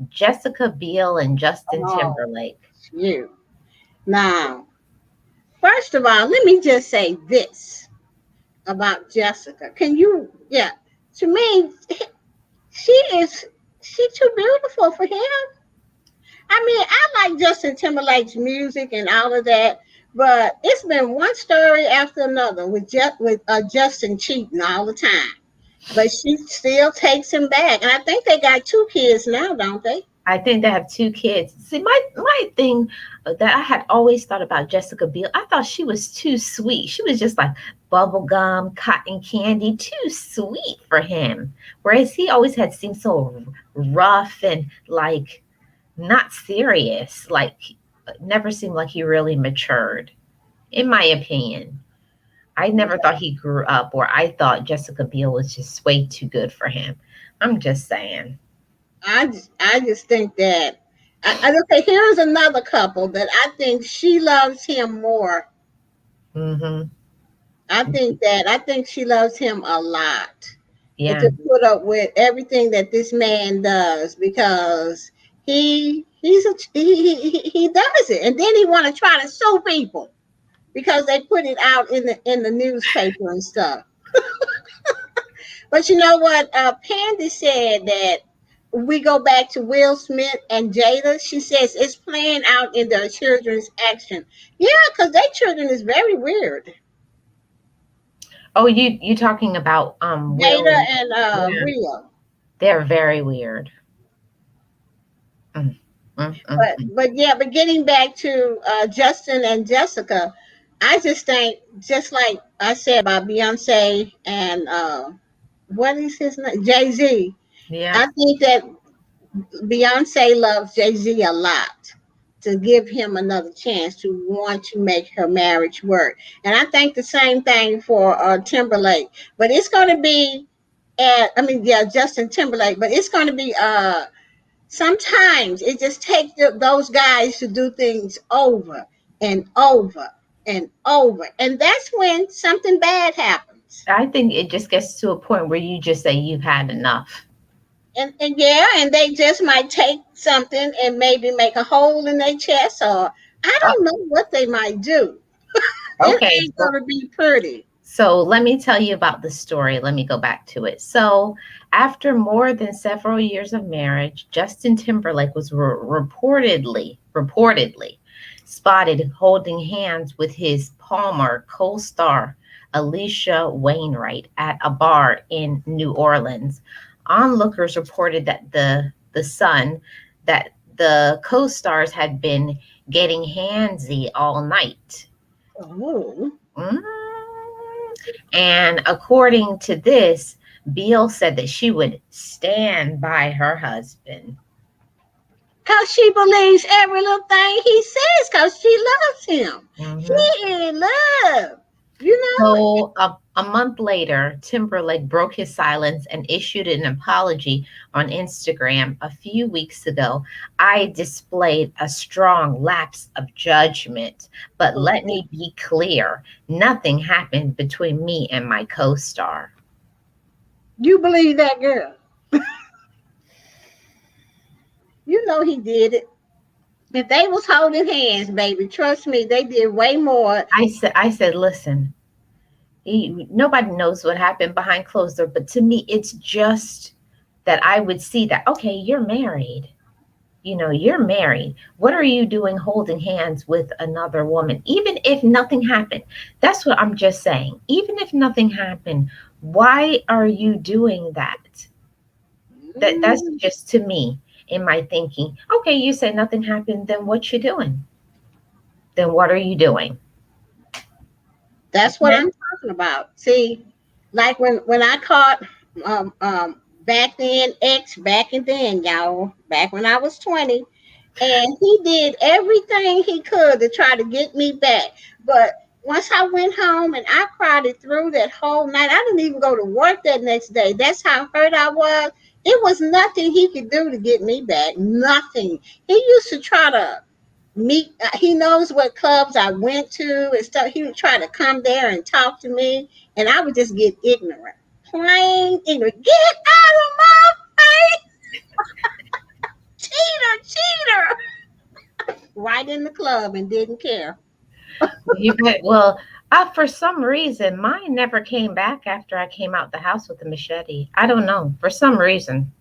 Jessica Biel and Justin Oh, Timberlake. you. Now, first of all, let me just say this about Jessica. Can you, yeah, to me, she is, she too beautiful for him. I mean, I like Justin Timberlake's music and all of that, but it's been one story after another with Justin cheating all the time. But she still takes him back, and I think they got two kids now, don't they? I think they have two kids. See, my thing that I had always thought about Jessica Biel, I thought she was too sweet. She was just like bubblegum, cotton candy, too sweet for him. Whereas he always had seemed so rough and like not serious. Like never seemed like he really matured, in my opinion. I never thought he grew up, or I thought Jessica Biel was just way too good for him. I'm just saying. I just think that okay. Here's another couple that I think she loves him more. Hmm. I think she loves him a lot, and Yeah. to put up with everything that this man does because he does it, and then he want to try to sue people because they put it out in the newspaper and stuff. But you know what? Pandy said that we go back to Will Smith and Jada. She says it's playing out in their children's action. Yeah, because their children is very weird. Oh, you talking about Will Jada and and yeah, Will. they're very weird. Mm, mm. But getting back to Justin and Jessica, I just think just like I said about Beyonce and what is his name? Jay-Z. Yeah. I think that Beyonce loves Jay Z a lot to give him another chance to want to make her marriage work. And I think the same thing for Timberlake. But it's going to be, I mean, yeah, Justin Timberlake, but it's going to be, sometimes it just takes those guys to do things over and over and over. And that's when something bad happens. I think it just gets to a point where you just say you've had enough. And yeah, and they just might take something and maybe make a hole in their chest, or I Oh, don't know what they might do. It okay. ain't gonna be pretty. So let me tell you about the story. Let me go back to it. So, after more than several years of marriage, Justin Timberlake was reportedly spotted holding hands with his Palmer co-star Alicia Wainwright at a bar in New Orleans. Onlookers reported that the son that the co-stars had been getting handsy all night. Oh, Mm. And according to this, Beale said that she would stand by her husband. cause she believes every little thing he says, cause she loves him. Mhm. She in love, you know. So a month later, Timberlake broke his silence and issued an apology on Instagram a few weeks ago. I displayed a strong lapse of judgment, but let Okay. me be clear, nothing happened between me and my co star. You believe that girl? You know he did it. If they was holding hands, baby, trust me, they did way more. I said, listen, nobody knows what happened behind closed door, but to me it's just that I would see that, okay, you're married, you're married. What are you doing holding hands with another woman? Even if nothing happened. That's what I'm just saying. Even if nothing happened, why are you doing that? That's Mm, just to me in my thinking. Okay, you said nothing happened, then what you doing? Then what are you doing? that's what Okay. I'm talking about. See, like when I caught back then back and then, y'all, back when I was 20, and he did everything he could to try to get me back. But once I went home and I cried it through that whole night, I didn't even go to work that next day. That's how hurt I was. It was nothing he could do to get me back. Nothing. He used to try to meet. He knows what clubs I went to and stuff. He would try to come there and talk to me, and I would just get ignorant, plain ignorant. Get out of my face, cheater, cheater! Right in the club and didn't care. Well, for some reason, mine never came back after I came out the house with the machete. I don't know. For some reason,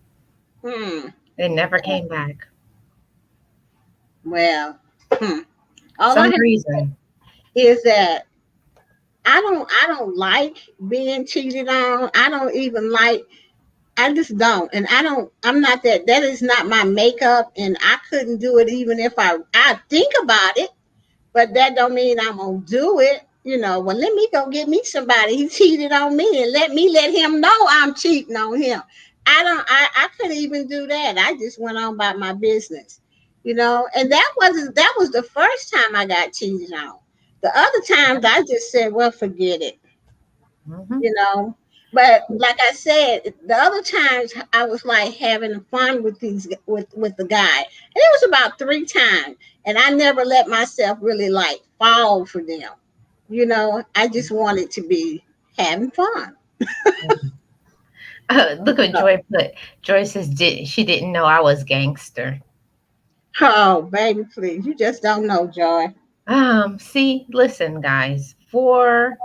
Hmm. it never came back. Well, hmm. All I Some have reason. is that I don't like being cheated on. I don't even like. I just don't, and I don't. I'm not that. That is not my makeup, and I couldn't do it even if I think about it. But that don't mean I'm gonna do it. Well, let me go get me somebody. He cheated on me, and let me let him know I'm cheating on him. I don't. I couldn't even do that. I just went on about my business. And that was the first time I got cheated on. The other times I just said, well, forget it. Hmm. You know. But like I said, the other times I was like having fun with with the guy, and it was about 3 times, and I never let myself really like fall for them. I just wanted to be having fun. Look what Joy put. Joy says she didn't know I was gangster. Oh, baby, please, you just don't know, Joy. See, listen, guys, for,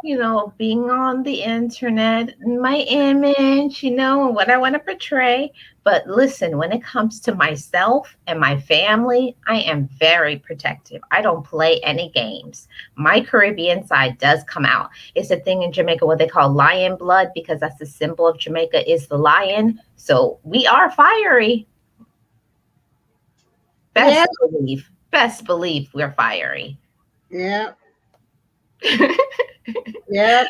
being on the internet, my image, and what I want to portray. But listen, when it comes to myself and my family, I am very protective. I don't play any games. My Caribbean side does come out. It's a thing in Jamaica what they call lion blood because that's the symbol of Jamaica is the lion. So we are fiery. Yeah, Best believe we're fiery. yeah, yeah.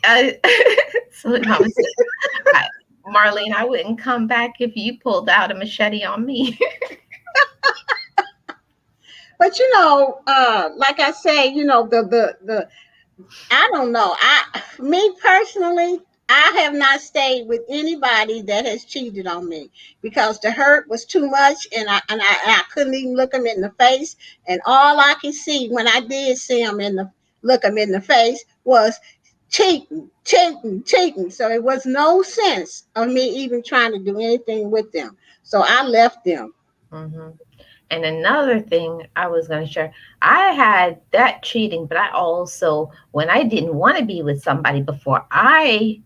I, so Mama said, I, Marlene, I wouldn't come back if you pulled out a machete on me. But like I say, the I don't know. Me personally, I have not stayed with anybody that has cheated on me because the hurt was too much, and I couldn't even look them in the face. And all I could see when I did see them look them in the face was cheating, cheating, cheating. So it was no sense of me even trying to do anything with them. So I left them. Hmm. And another thing I was going to share, I had that cheating, but I also, when I didn't want to be with somebody before I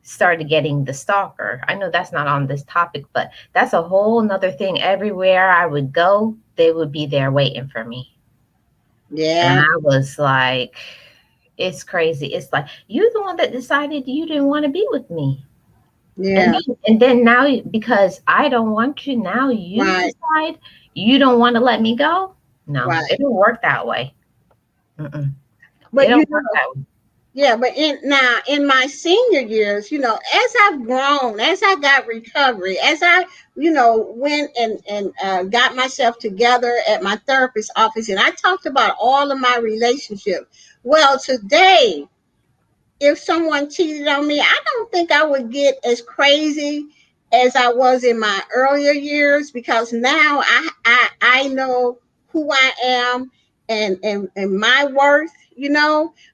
started getting the stalker. I know that's not on this topic, but that's a whole nother thing. Everywhere I would go, they would be there waiting for me. And Yeah, I was like, it's crazy. It's like, you're the one that decided you didn't want to be with me. And yeah, then now, because I don't want you, now you right, decide you don't want to let me go. No, right. it don't work that way. Mm-mm. It But don't work that way. yeah, but in my senior years, as I've grown, as I got recovery, as I, went and got myself together at my therapist's office, and I talked about all of my relationships. Well, today, if someone cheated on me, I don't think I would get as crazy as I was in my earlier years because now I know who I am and my worth.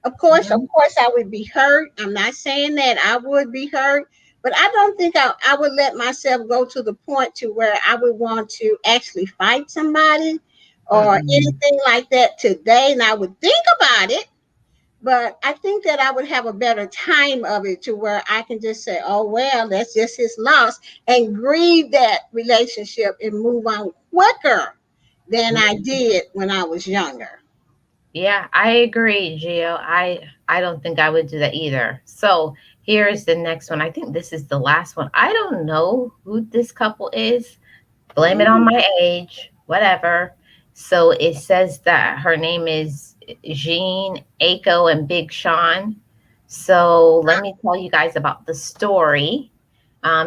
Of Mhm, course, I would be hurt. I'm not saying that I would be hurt, but I don't think I would let myself go to the point to where I would want to actually fight somebody or mm-mm, anything like that today. And I would think about it, But I think that I would have a better time of it to where I can just say, oh, well, that's just his loss and grieve that relationship and move on quicker than I did when I was younger. Yeah, I agree, Gio. I don't think I would do that either. So here's the next one. I think this is the last one. I don't know who this couple is. Blame it on Mhm. my age, whatever. So it says that her name is Jean Aiko and Big Sean. So let me tell you guys about the story.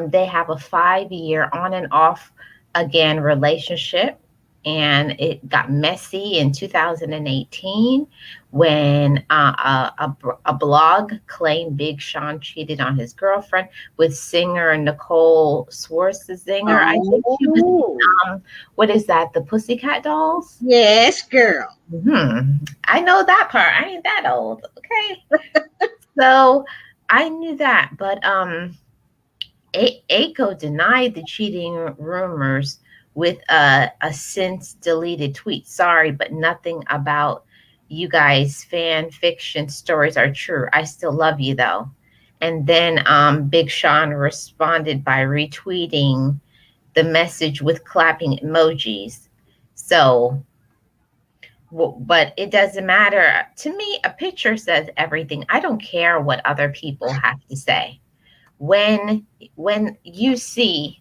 They have a 5 year on and off again relationship. And it got messy in 2018 when a blog claimed Big Sean cheated on his girlfriend with singer Nicole Swartzinger. I think she was, Oh, what is that, the Pussycat Dolls? yes, girl. I know that part. I ain't that old. Okay. So I knew that, but Aiko denied the cheating rumors with a since deleted tweet. Sorry, but nothing about you guys fan fiction stories are true. I still love you though. And then Big Sean responded by retweeting the message with clapping emojis. So, but it doesn't matter. To me, a picture says everything. I don't care what other people have to say. When you see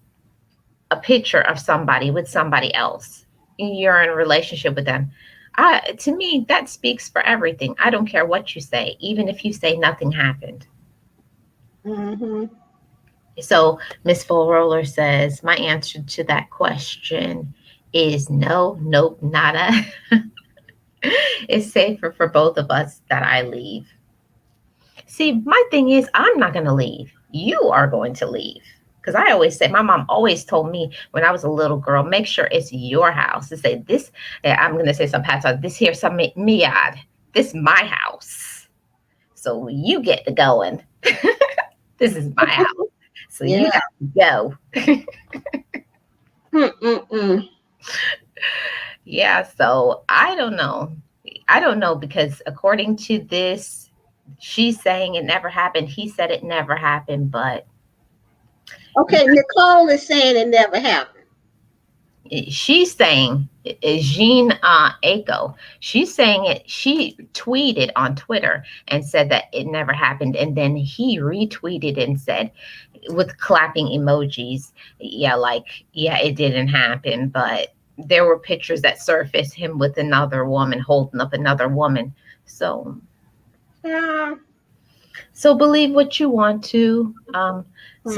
a picture of somebody with somebody else, you're in a relationship with them. To me, that speaks for everything. I don't care what you say, even if you say nothing happened. Hmm. So Miss Full Roller says my answer to that question is no, nope, nada. It's safer for both of us that I leave. See, my thing is, I'm not going to leave. You are going to leave. Because I always say, my mom always told me when I was a little girl, make sure it's your house. To say this, I'm going to say some pats on this here, some miad. This my house. So you get to going. This is my house. So you Yeah. got to go. Mm-mm-mm. Yeah, so I don't know. I don't know because according to this, she's saying it never happened. He said it never happened, but Okay, Nicole is saying it never happened. she's saying Jean Aiko. She's saying it. She tweeted on Twitter and said that it never happened, and then he retweeted and said with clapping emojis, yeah, like yeah, it didn't happen, but there were pictures that surfaced him with another woman holding up another woman. So Yeah. so believe what you want to. So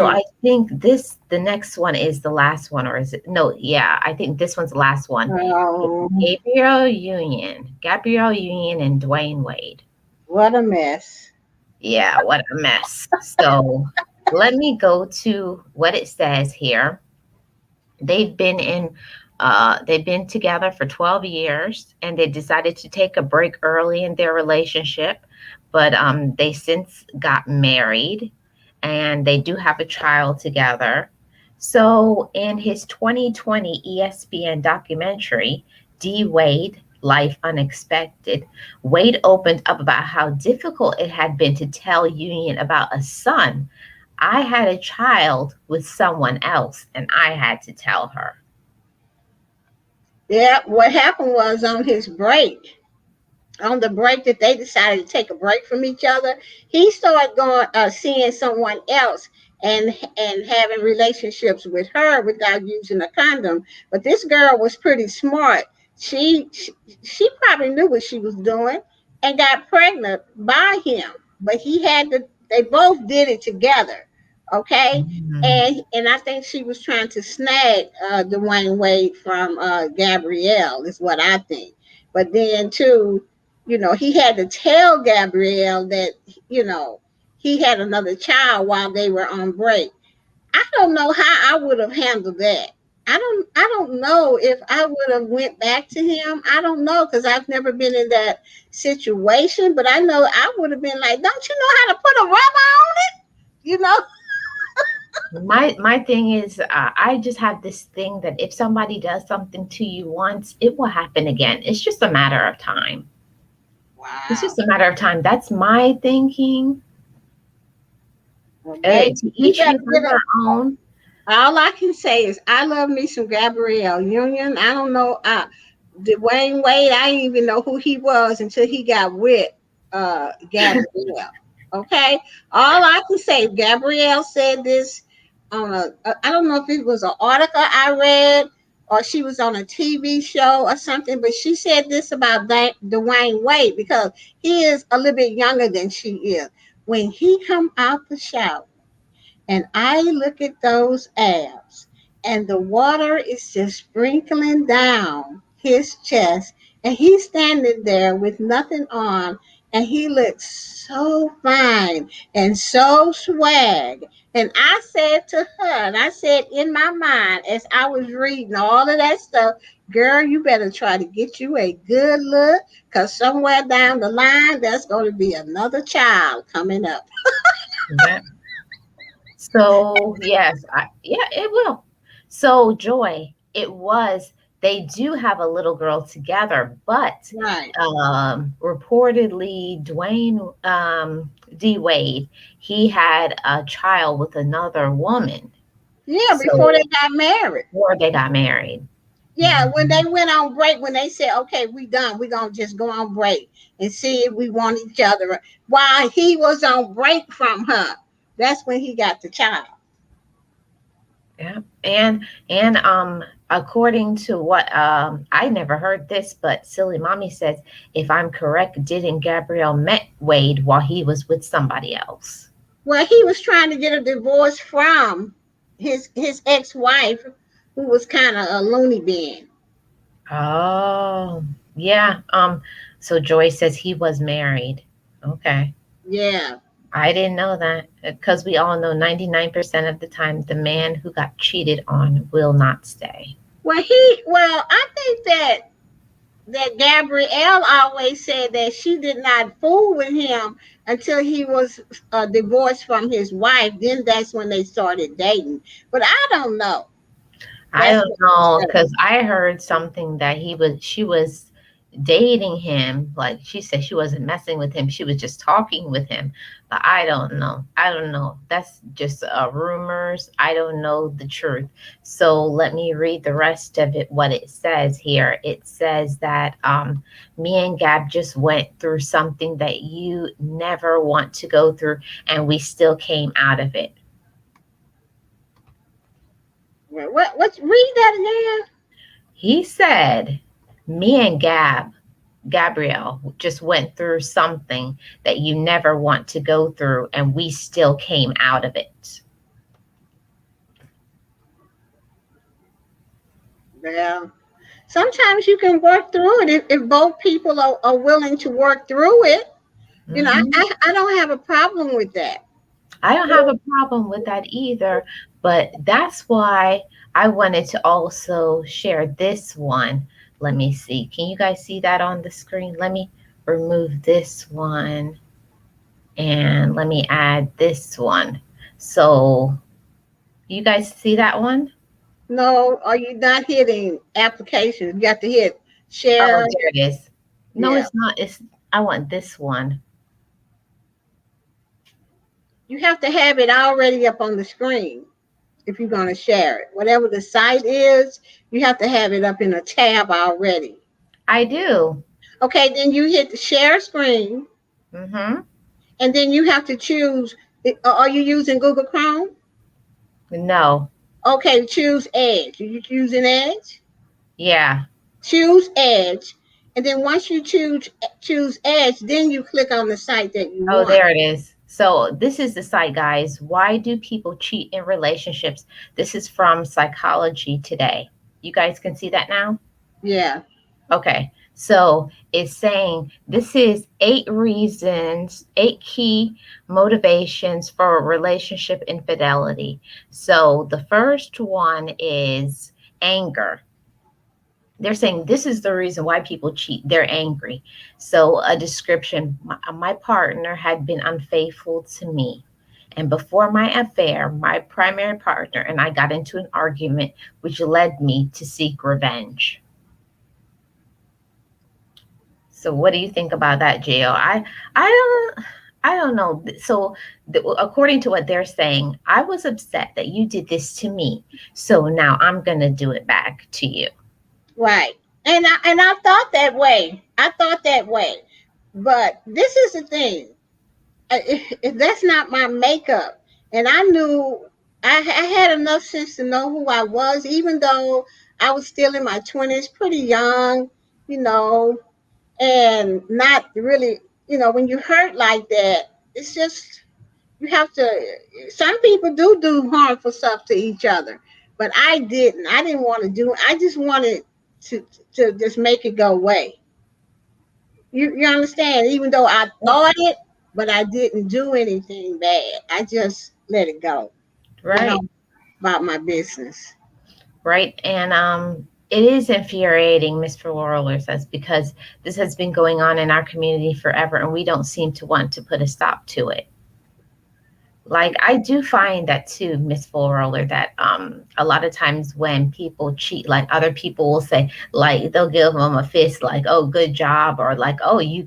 Hmm. I think the next one is the last one, or is it? No, yeah, I think this one's the last one. It's Oh, Gabrielle Union, and Dwayne Wade. what a mess. Yeah, what a mess. So let me go to what it says here. They've been in they've been together for 12 years and they decided to take a break early in their relationship, but they since got married and they do have a child together. So in his 2020 ESPN documentary, D Wade Life Unexpected, Wade opened up about how difficult it had been to tell Union about a son. I had a child with someone else and I had to tell her. Yeah, what happened was on his break, on the break that they decided to take a break from each other, he started going seeing someone else and having relationships with her without using a condom. But this girl was pretty smart. She probably knew what she was doing and got pregnant by him. But he had to. They both did it together. Okay. Mm. And I think she was trying to snag Dwayne Wade from Gabrielle, is what I think. But then too, he had to tell Gabrielle that, you know, he had another child while they were on break. I don't know how I would have handled that. I don't know if I would have went back to him. I don't know because I've never been in that situation, but I know I would have been like, "Don't you know how to put a rubber on it?" You know? My thing is, I just have this thing that if somebody does something to you once, it will happen again. It's just a matter of time. It's Wow. just a matter of time. That's my thinking. Well, baby, To you each better his get or a. their own. All I can say is I love me some Gabrielle Union. I don't know. Dwayne Wade, I didn't even know who he was until he got with Gabrielle. Okay? All I can say, Gabrielle said this on I don't know if it was an article I read or she was on a TV show or something, but she said this about Dwayne Wade because he is a little bit younger than she is. When he come out the shower, and I look at those abs, and the water is just sprinkling down his chest, and he's standing there with nothing on, and he looks so fine and so swag. And I said to her, and I said in my mind as I was reading all of that stuff, girl, you better try to get you a good look, because somewhere down the line, there's going to be another child coming up. Yeah. So yes, yeah, it will. So Joy, it was. They do have a little girl together, but Right. reportedly, Dwayne D. Wade, he had a child with another woman. Yeah, before they So got married. before they got married. Yeah, when they Mhm. went on break, when they said, okay, we done, we gonna just go on break and see if we want each other. While he was on break from her, that's when he got the child. Yeah, and according to what I never heard this, but Silly Mommy says, if I'm correct, didn't Gabrielle met Wade while he was with somebody else? Well, he was trying to get a divorce from his ex-wife, who was kind of a loony bin. Oh, yeah. So Joy says he was married. Okay. Yeah. I didn't know that because we all know 99% of the time the man who got cheated on will not stay. Well, I think that Gabrielle always said that she did not fool with him until he was divorced from his wife. Then that's when they started dating. But I don't know. I That's don't what she know said. because I heard something that she was dating him. Like she said, she wasn't messing with him. She was just talking with him. But I don't know. I don't know. That's just rumors. I don't know the truth. So let me read the rest of it. What it says here. It says that me and Gab just went through something that you never want to go through, and we still came out of it. What? Read that again. He said, me and Gabrielle just went through something that you never want to go through, and we still came out of it. Well, sometimes you can work through it if both people are willing to work through it. You know, Hmm. I don't have a problem with that. I don't have a problem with that either, but that's why I wanted to also share this one. Let me see. Can you guys see that on the screen? Let me remove this one and let me add this one. So, you guys see that one? No, are you not hitting applications? You got to hit Oh, share. there it is. No, Yeah. it's not. It's I want this one. You have to have it already up on the screen if you're going to share it. Whatever the site is, you have to have it up in a tab already. I do. Okay, then you hit the share screen, Mm-hmm. and then you have to choose. Are you using Google Chrome? No. Okay, choose Edge. Are you using Edge? Yeah. Choose Edge, and then once you choose Edge, then you click on the site that you Oh, want. there it is. So this is the site, guys. Why do people cheat in relationships? This is from Psychology Today. You guys can see that now? Yeah. Okay. So it's saying this is 8 reasons, 8 key motivations for relationship infidelity. So the first one is anger. They're saying this is the reason why people cheat. They're angry. So a description, my partner had been unfaithful to me. And before my affair, my primary partner and I got into an argument which led me to seek revenge. So what do you think about that, Jill? I don't know. So according to what they're saying, I was upset that you did this to me. So now I'm going to do it back to you. Right. And I thought that way. I thought that way. But this is the thing. That's not my makeup. And I knew I had enough sense to know who I was, even though I was still in my 20s, pretty young, you know, and not really, when you hurt like that, it's just, you have to, some people do harmful stuff to each other. But I didn't want to do, I just wanted to, to just make it go away. You understand? Even though I Yep. thought it, but I didn't do anything bad. I just let it go. Went Right. on about my business. Right. And it is infuriating, Miss Roller says, because this has been going on in our community forever and we don't seem to want to put a stop to it. Like I do find that too, Miss Full Roller, that a lot of times when people cheat, like other people will say, like they'll give them a fist, like, oh, good job, or like, oh, you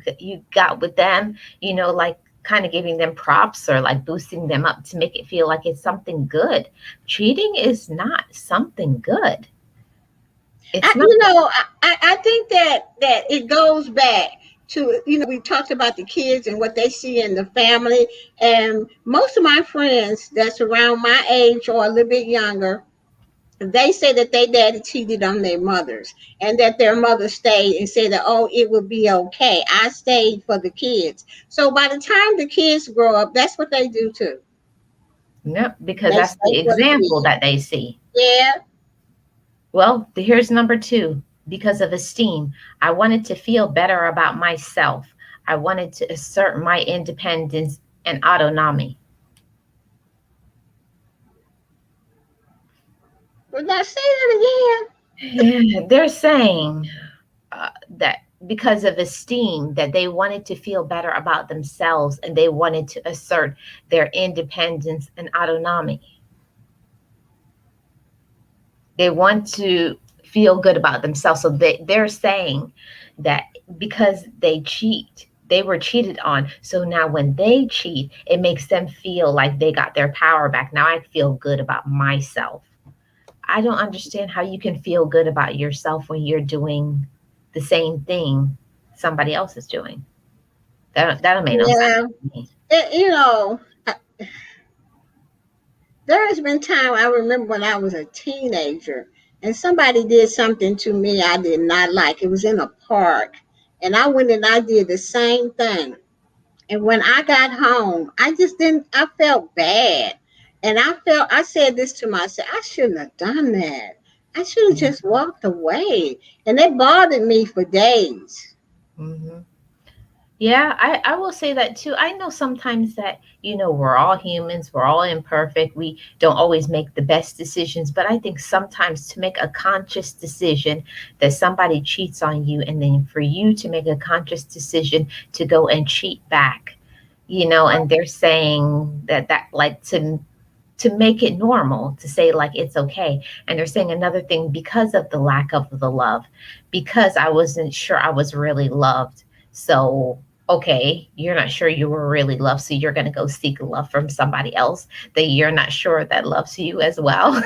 got with them, like kind of giving them props or like boosting them up to make it feel like it's something good. Cheating is not something good. I, It's not. you know, I think that it goes back to, we talked about the kids and what they see in the family. And most of my friends that's around my age or a little bit younger, they say that their daddy cheated on their mothers and that their mother stayed and said that, oh, it would be okay. I stayed for the kids. So by the time the kids grow up, that's what they do too. Yep, because They that's the stay for the example kids. that they see. Yeah. Well, here's number two. Because of esteem, I wanted to feel better about myself. I wanted to assert my independence and autonomy. But now say that again. Yeah, they're saying that because of esteem, that they wanted to feel better about themselves and they wanted to assert their independence and autonomy. They want to feel good about themselves. So they're saying that because they cheat, they were cheated on. So now when they cheat, it makes them feel like they got their power back. Now I feel good about myself. I don't understand how you can feel good about yourself when you're doing the same thing somebody else is doing. That don't make no sense Yeah. to me. It, there has been time I remember when I was a teenager and somebody did something to me I did not like. It was in a park. And I went and I did the same thing. And when I got home, I just didn't, I felt bad. And I said this to myself, I shouldn't have done that. I should have just walked away. And it bothered me for days. Mm-hmm. Yeah, I will say that too. I know sometimes that, we're all humans, we're all imperfect, we don't always make the best decisions. But I think sometimes to make a conscious decision that somebody cheats on you, and then for you to make a conscious decision to go and cheat back, and they're saying that like to make it normal, to say like it's okay. And they're saying another thing, because of the lack of the love, because I wasn't sure I was really loved. So, okay, you're not sure you were really loved, so you're going to go seek love from somebody else that you're not sure that loves you as well.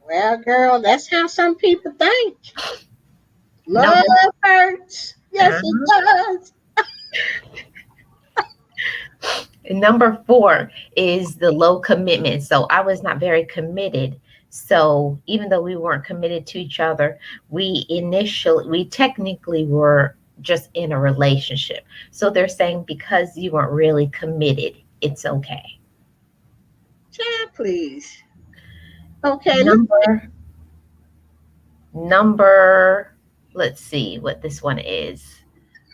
Well, girl, that's how some people think. Love Number hurts. Yes, it uh, does. number 4 is the low commitment. So I was not very committed. So even though we weren't committed to each other, we technically were just in a relationship. So they're saying because you weren't really committed, it's okay. Child, please. Okay, Number number let's see what this one is.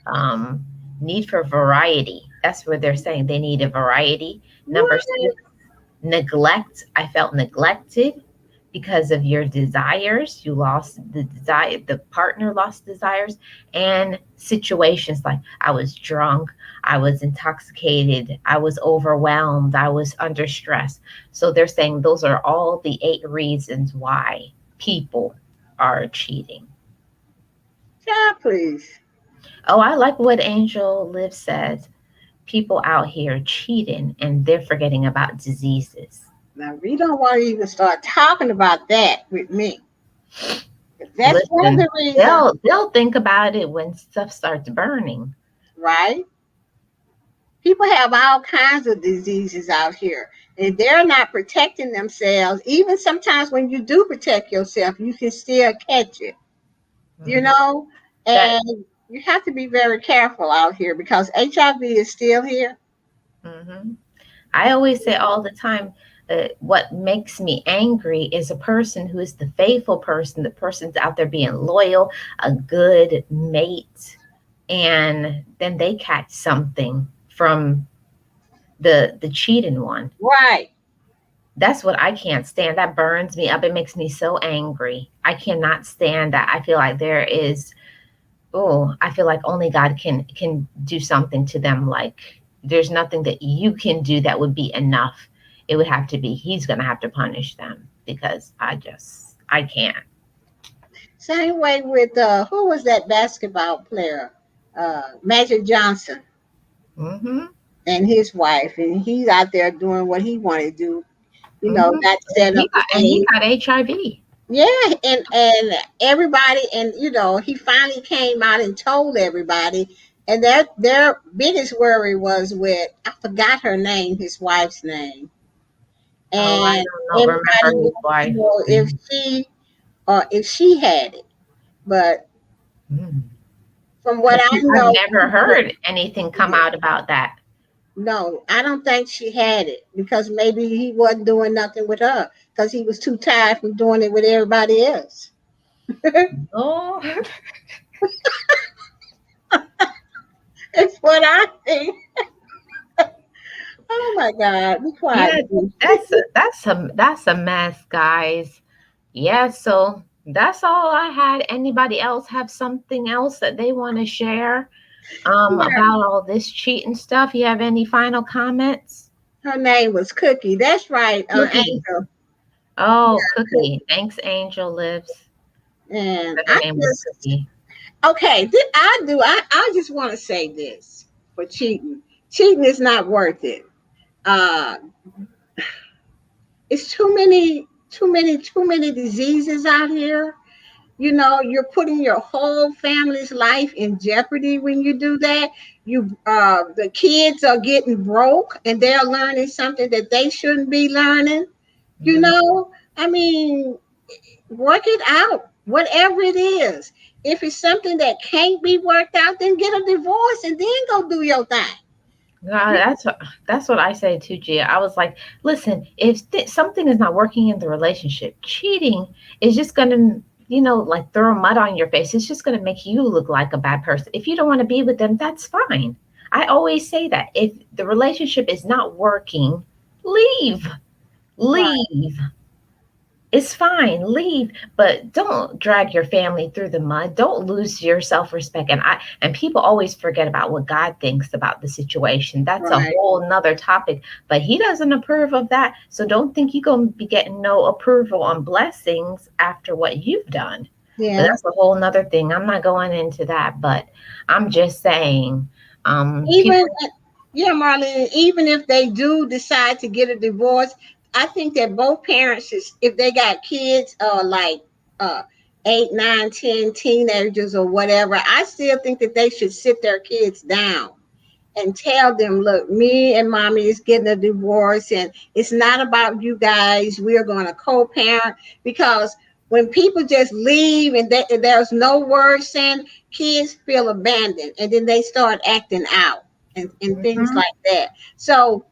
um Need for variety. That's what they're saying. They need a variety. Number what? 6, neglect. I felt neglected because of your desires. You lost the desire, the partner lost desires. And situations like I was drunk, I was intoxicated, I was overwhelmed, I was under stress. So they're saying those are all the 8 reasons why people are cheating. God, please. Oh, I like what Angel Live says. People out here cheating and they're forgetting about diseases. Now we don't want to even start talking about that with me. That's one of Listen, the reasons, they'll think about it when stuff starts burning. right? People have all kinds of diseases out here. And they're not protecting themselves. Even sometimes when you do protect yourself, you can still catch it, you Mhm. know? That And you have to be very careful out here because HIV is still here. hmm I always say all the time, what makes me angry is a person who is the faithful person, the person's out there being loyal, a good mate, and then they catch something from the cheating one. Right. That's what I can't stand. That burns me up. It makes me so angry. I cannot stand that. I feel like there is I feel like only God can do something to them. Like there's nothing that you can do that would be enough. It would have to be He's gonna have to punish them because I can't. Same way with who was that basketball player? Magic Johnson Mm-hmm. and his wife, and he's out there doing what he wanted to do. Mm-hmm. Not set up the And he game. got HIV. Yeah, and everybody, and he finally came out and told everybody, and their biggest worry was with, I forgot her name, his wife's name, Oh, I and don't know. everybody Remember his wanted to wife. know if she had it, but Mm. from what Because I I've know, never heard anything come out about that. no, I don't think she had it because maybe he wasn't doing nothing with her because he was too tired from doing it with everybody else. Oh, It's what I think. Oh my God, be quiet, yeah. please. That's a mess, guys. Yeah, so that's all I had. Anybody else have something else that they want to share about all this cheating stuff? You have any final comments? Her name was Cookie. That's right, Cookie. Angel. Oh, Yeah, Cookie. Cookie. Thanks, Angel Lives. And Her I name was just Cookie. okay. I do. I just want to say this for cheating. Cheating is not worth it. Uh, it's too many diseases out here. You're putting your whole family's life in jeopardy when you do that. The kids are getting broke and they're learning something that they shouldn't be learning. Mhm. I mean, work it out, whatever it is. If it's something that can't be worked out, then get a divorce and then go do your thing. Yeah, that's what I say too, Gia. I was like, listen, if something is not working in the relationship, cheating is just gonna, like throw mud on your face. It's just gonna make you look like a bad person. If you don't want to be with them, that's fine. I always say that if the relationship is not working, leave, Right. leave. It's fine, leave, but don't drag your family through the mud. Don't lose your self-respect. And people always forget about what God thinks about the situation. That's a Right. whole nother topic. But He doesn't approve of that. So don't think you're gonna be getting no approval on blessings after what you've done. But Yeah. that's a whole nother thing. I'm not going into that, but I'm just saying, Even, people. yeah, Marlene, even if they do decide to get a divorce, I think that both parents, if they got kids, like uh, 8, 9, 10 teenagers or whatever, I still think that they should sit their kids down and tell them, look, me and mommy is getting a divorce, and it's not about you guys. We're going to co-parent because when people just leave and there's no word saying, kids feel abandoned, and then they start acting out and things Mhm. like that. So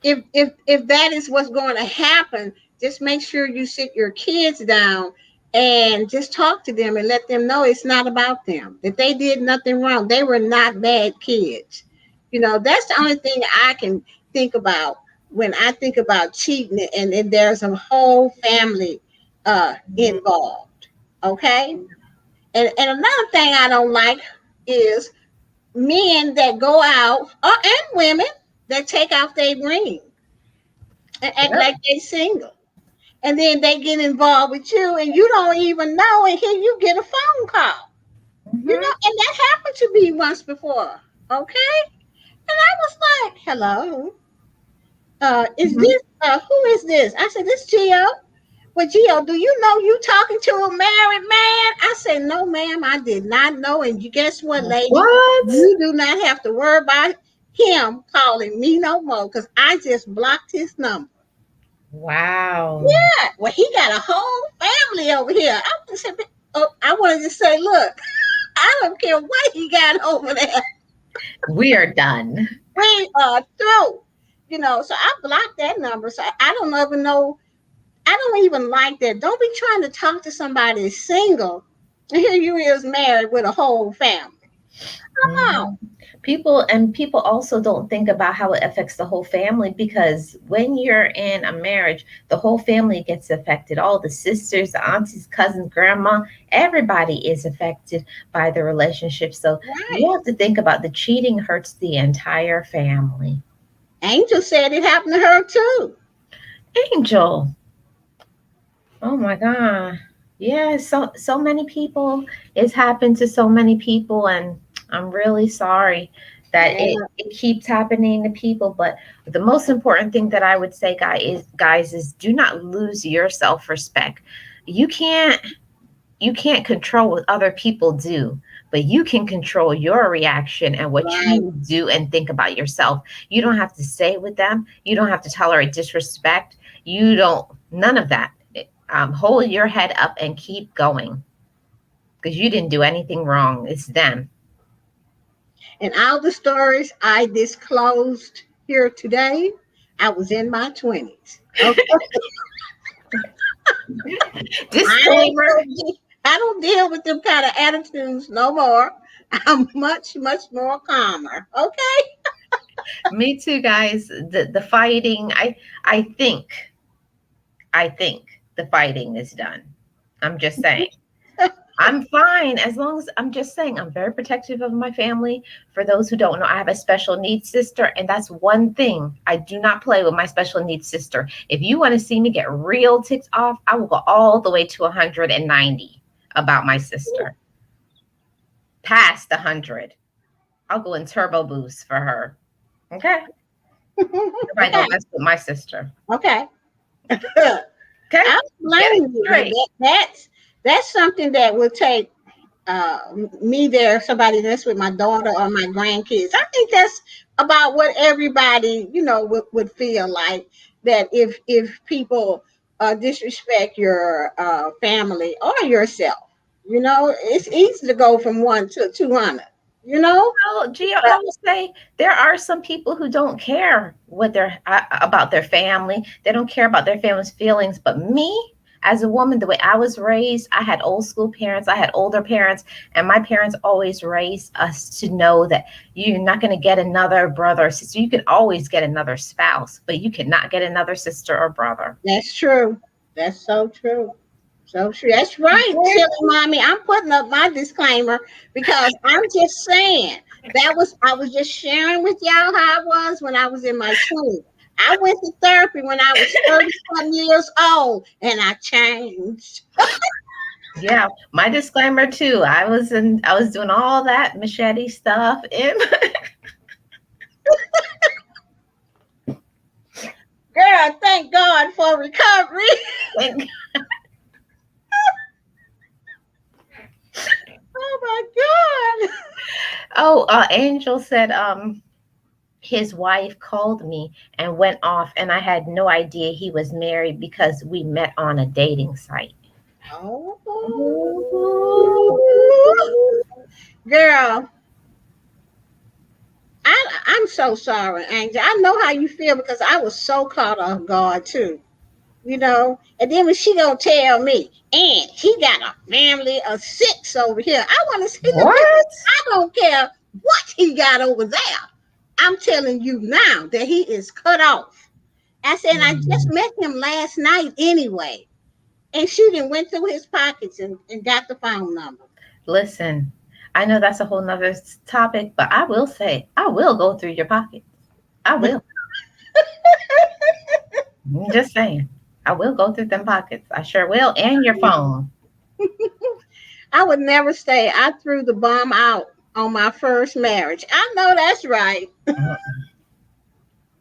if that is what's going to happen, just make sure you sit your kids down and just talk to them and let them know it's not about them, that they did nothing wrong. They were not bad kids. That's the only thing I can think about when I think about cheating, and there's a whole family involved. Okay. And another thing I don't like is men that go out, and women that take off their ring and act Yep. like they single. And then they get involved with you and you don't even know, and here you get a phone call. And that happened to me once before. Okay. And I was like, hello, is Hmm. this, who is this? I said, this Gio. Well, Gio, do you know you talking to a married man? I said, no, ma'am, I did not know. And you guess what, lady? What? You do not have to worry about him calling me no more because I just blocked his number. Wow. Yeah, well, he got a whole family over here. I wanted to say, look, I don't care what he got over there. We are done. We are through. So I blocked that number. So I don't even know. I don't even like that. Don't be trying to talk to somebody that's single. And here you is married with a whole family. Come on. Mhm. People also don't think about how it affects the whole family, because when you're in a marriage, the whole family gets affected. All the sisters, the aunties, cousins, grandma, everybody is affected by the relationship. So you Right. have to think about the cheating hurts the entire family. Angel said it happened to her too. Angel, oh my God. Yeah, so many people. It's happened to so many people, and I'm really sorry that Yeah. it keeps happening to people. But the most important thing that I would say, guys, is do not lose your self-respect. You can't you can't control what other people do, but you can control your reaction and what Right. you do and think about yourself. You don't have to stay with them. You don't have to tolerate disrespect. You don't, none of that. Hold your head up and keep going, because you didn't do anything wrong. It's them. And all the stories I disclosed here today, I was in my 20s. Okay. Disclaimer. I don't deal with them kind of attitudes no more. I'm much, much more calmer. Okay. Me too, guys. The fighting, I think the fighting is done. I'm just saying. I'm fine as long as, I'm just saying, I'm very protective of my family. For those who don't know, I have a special needs sister, and that's one thing I do not play with my special needs sister. If you want to see me get real ticked off, I will go all the way to 190 about my sister, past 100. I'll go in turbo boost for her. Okay, everybody Okay. don't mess with my sister. Okay. Okay, I get it blame you, but straight. that's something that will take me there, somebody that's with my daughter or my grandkids. I think that's about what everybody, would feel like, that if people disrespect your family or yourself, it's easy to go from 1 to 200. You know, Well, Gio, I will say there are some people who don't care what they're about their family. They don't care about their family's feelings. But me, as a woman, the way I was raised, I had old school parents, I had older parents, and my parents always raised us to know that you're not going to get another brother or sister. You can always get another spouse, but you cannot get another sister or brother. that's true. That's so true. So true. That's right, silly mommy. I'm putting up my disclaimer because I'm just saying I was just sharing with y'all how I was when I was in my 20s. I went to therapy when I was 30 some years old and I changed. Yeah, my disclaimer too. I was doing all that machete stuff in Girl, thank God for recovery. Oh my God. Oh, Angel said his wife called me and went off, and I had no idea he was married because we met on a dating site. Oh, Ooh. girl, I'm so sorry, Angel. I know how you feel because I was so caught off guard too. And then when she gonna tell me, and he got a family of 6 over here. I want to see the picture. What? I don't care what he got over there. I'm telling you now that he is cut off. I said, I just Mm. met him last night anyway. And she then went through his pockets and got the phone number. Listen, I know that's a whole nother topic, but I will say I will go through your pockets. I will. I'm just saying. I will go through them pockets. I sure will. And your phone. I would never say I threw the bomb out on my first marriage. I know that's right.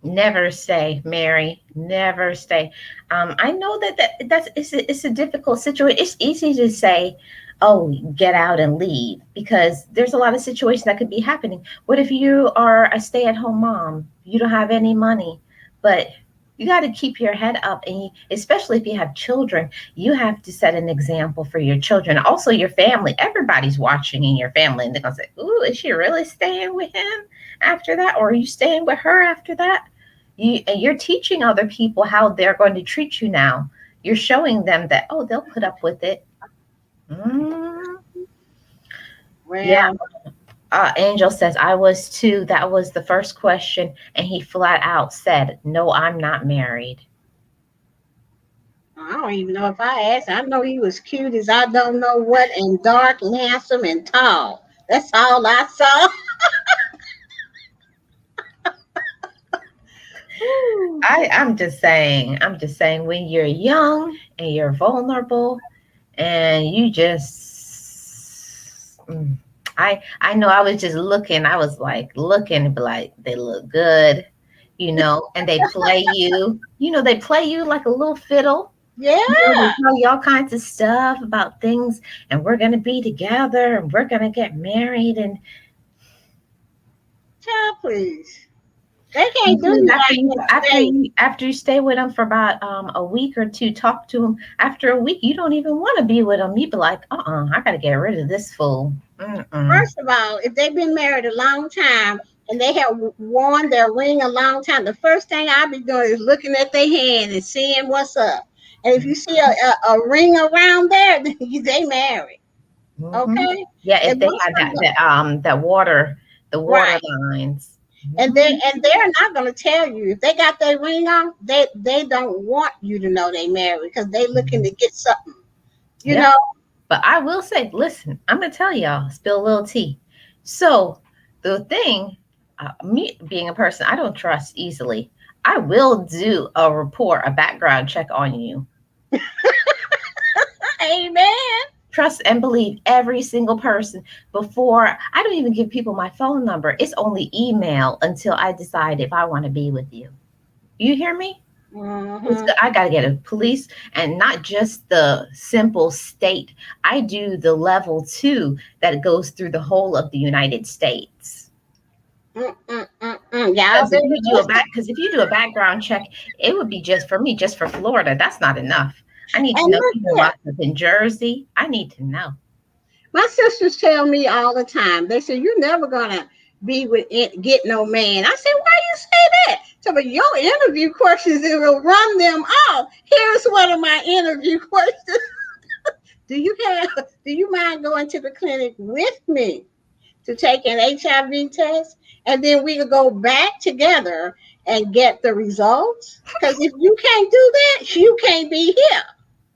Never stay, Mary. Never stay. I know that's it's a difficult situation. It's easy to say, "Oh, get out and leave," because there's a lot of situations that could be happening. What if you are a stay-at-home mom? You don't have any money, but you got to keep your head up, and especially if you have children, you have to set an example for your children, also your family. Everybody's watching in your family, and they're gonna say, "Ooh, is she really staying with him after that, or are you staying with her after that?" You're teaching other people how they're going to treat you now. You're showing them that, oh, they'll put up with it. Mm, yeah. Well, Angel says, I was too. That was the first question. And he flat out said, no, I'm not married. I don't even know if I asked. I know he was cute as I don't know what, and dark and handsome and tall. That's all I saw. Ooh. I'm just saying, when you're young and you're vulnerable and you just, I know I was just looking. I was like looking, like they look good, and they play you. They play you like a little fiddle. They Yeah, tell you all kinds of stuff about things, and we're gonna be together, and we're gonna get married, and child, please. They and can't do then you like that today. after you stay with them for about a week or two, talk to them. After a week, you don't even want to be with them. You be like, I gotta get rid of this fool. Mm-mm. First of all, if they've been married a long time and they have worn their ring a long time, the first thing I'll be doing is looking at their hand and seeing what's up. And if you see a ring around there, then they married. Mm-hmm. Okay? Yeah, if And they most had of them, that water, the water right. lines. And Mhm. they're not gonna tell you if they got their ring on, they don't want you to know they married because they looking to get something, you Yep. know. But I will say, listen, I'm gonna tell y'all, spill a little tea. So the thing, me being a person, I don't trust easily. I will do a report, a background check on you. Amen. Trust and believe every single person before I don't even give people my phone number. It's only email until I decide if I want to be with you. You hear me? Hmm. I got to get a police, and not just the simple state. I do the level two that goes through the whole of the United States. Y'all better listen. Because if you do a background check, it would be just for me, just for Florida. That's not enough. I need to And know look you here. locked up in Jersey. I need to know. My sisters tell me all the time. They say you're never gonna be with it, get no man. I said, why you say that? So, but your interview questions it will run them off. Here's one of my interview questions. Do you mind going to the clinic with me to take an HIV test, and then we could go back together and get the results? Because if you can't do that, you can't be here.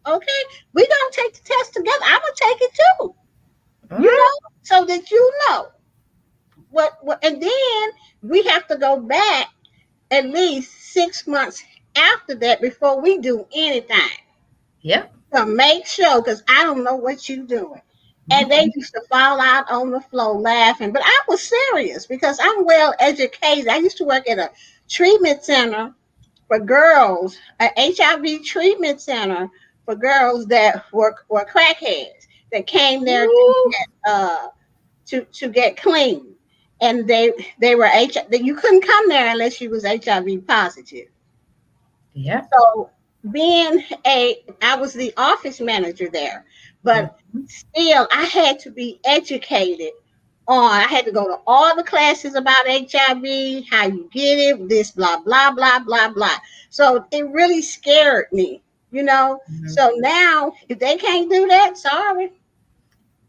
Okay, we gonna take the test together. I'm gonna take it too, Mm, so that you know what. And then we have to go back at least 6 months after that before we do anything yep. to make sure. Because I don't know what you doing. And they Mhm. used to fall out on the floor laughing, but I was serious because I'm well educated. I used to work at a treatment center for girls, an HIV treatment center for girls that were crackheads that came there Ooh, to get clean, and they were HIV. You couldn't come there unless you was HIV positive. yep. So I was the office manager there, but Mhm. still I had to be educated on. I had to go to all the classes about HIV, how you get it, this blah blah blah blah blah. So it really scared me, you know. Mhm. So now if they can't do that, sorry,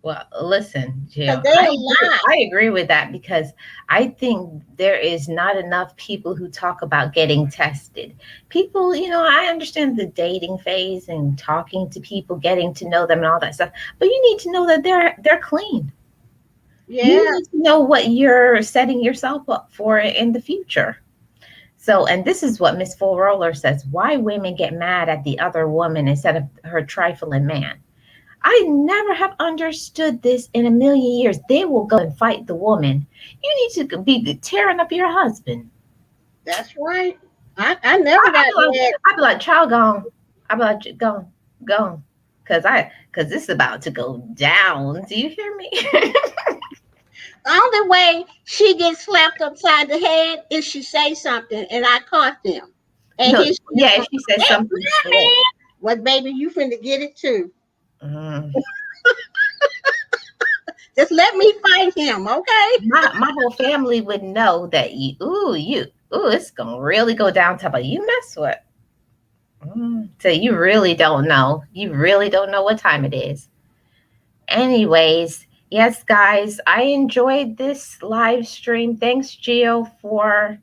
Well, listen, because Jill, they'll lie. I agree with that because I think there is not enough people who talk about getting tested. People, I understand the dating phase and talking to people, getting to know them and all that stuff, but you need to know that they're clean. You Yeah. need to know what you're setting yourself up for in the future. So, and this is what Miss Full Roller says, why women get mad at the other woman instead of her trifling man. I never have understood this in a million years. They will go and fight the woman. You need to be tearing up your husband. That's right. I never got mad. I'd be like, child, gone. I'd be like, gone, gone. Cause this is about to go down. Do you hear me? The only way she gets slapped upside the head is she say something and I caught them. And No, here she is yeah, if going, she says that's something my slick. man. Well, baby, you finna get it too. Mm. Just let me fight him, okay? My whole family would know that it's gonna really go down to, but you mess with. So you really don't know. You really don't know what time it is. Anyways, yes, guys, I enjoyed this live stream. Thanks, Gio, for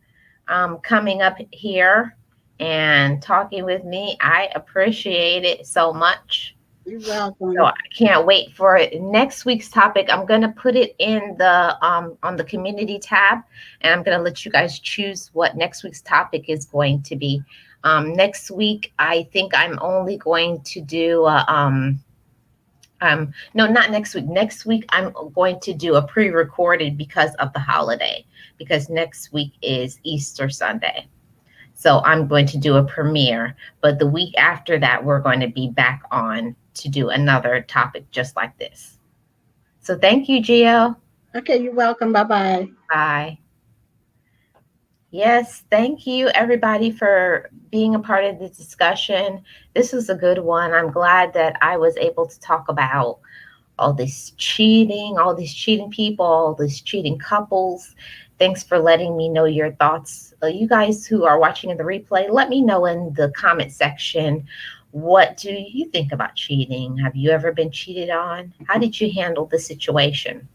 coming up here and talking with me. I appreciate it so much. You're So welcome. I can't wait for it. Next week's topic. I'm gonna put it in the on the community tab, and I'm gonna let you guys choose what next week's topic is going to be. Next week, I think I'm only going to do no, not next week. Next week, I'm going to do a pre-recorded because of the holiday. Because next week is Easter Sunday. So I'm going to do a premiere, but the week after that, we're going to be back on to do another topic just like this. So thank you, Gio. Okay, you're welcome. Bye bye. Bye. Yes, thank you everybody for being a part of the discussion. This was a good one. I'm glad that I was able to talk about all these cheating people, all these cheating couples. Thanks for letting me know your thoughts. You guys who are watching in the replay, let me know in the comment section. What do you think about cheating? Have you ever been cheated on? How did you handle the situation?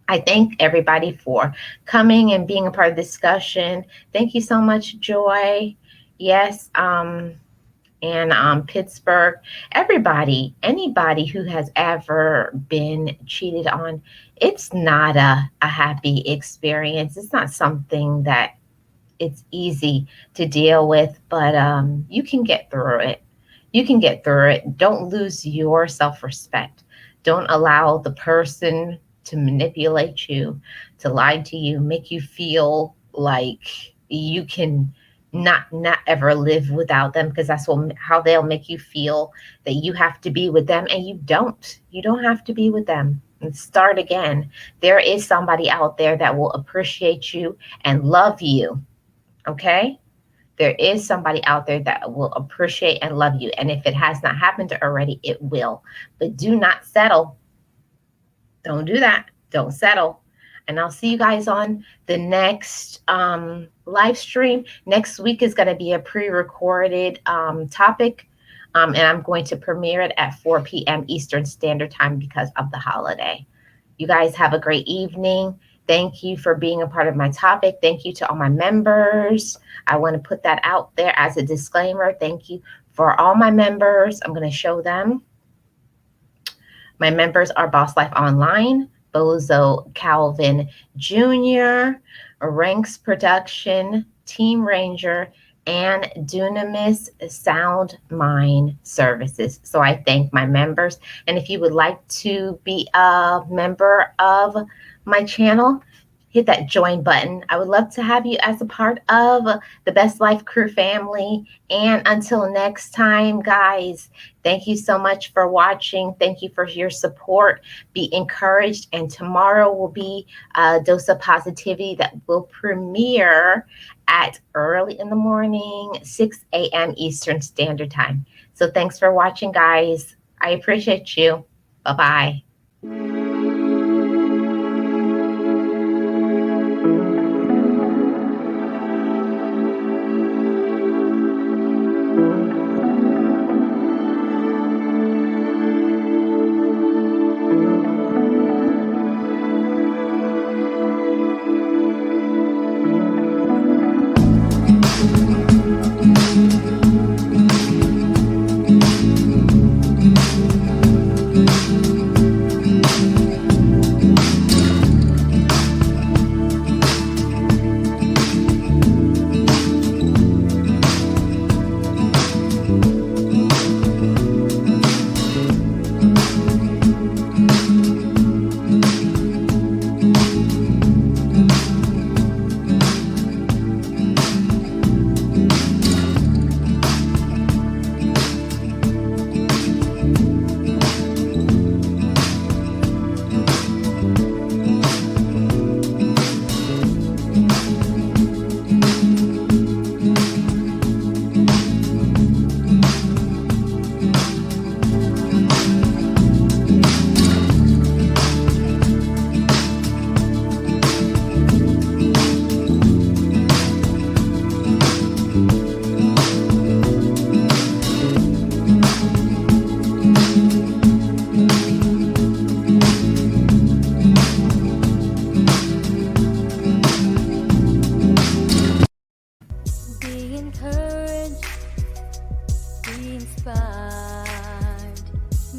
I thank everybody for coming and being a part of the discussion. Thank you so much, Joy. Yes, and Pittsburgh, everybody, anybody who has ever been cheated on, it's not a happy experience. It's not something that it's easy to deal with, but you can get through it. You can get through it. Don't lose your self respect. Don't allow the person to manipulate you, to lie to you, make you feel like you can not ever live without them, because that's how they'll make you feel, that you have to be with them, and you don't have to be with them. And start again. There is somebody out there that will appreciate you and love you. Okay, there is somebody out there that will appreciate and love you, and if it has not happened already, it will. But do not settle. Don't do that. Don't settle. And I'll see you guys on the next live stream. Next week is going to be a pre-recorded topic, and I'm going to premiere it at 4 p.m. Eastern Standard Time because of the holiday. You guys have a great evening. Thank you for being a part of my topic. Thank you to all my members. I want to put that out there as a disclaimer. Thank you for all my members. I'm going to show them. My members are Boss Life Online, Bozo Calvin Jr., Ranks Production, Team Ranger, and Dunamis Sound Mind Services. So I thank my members. And if you would like to be a member of my channel, hit that join button. I would love to have you as a part of the Best Life Crew family. And until next time, guys, thank you so much for watching. Thank you for your support. Be encouraged. And tomorrow will be a dose of positivity that will premiere at early in the morning, 6 a.m. Eastern Standard Time. So thanks for watching, guys. I appreciate you. Bye-bye.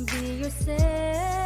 Be yourself.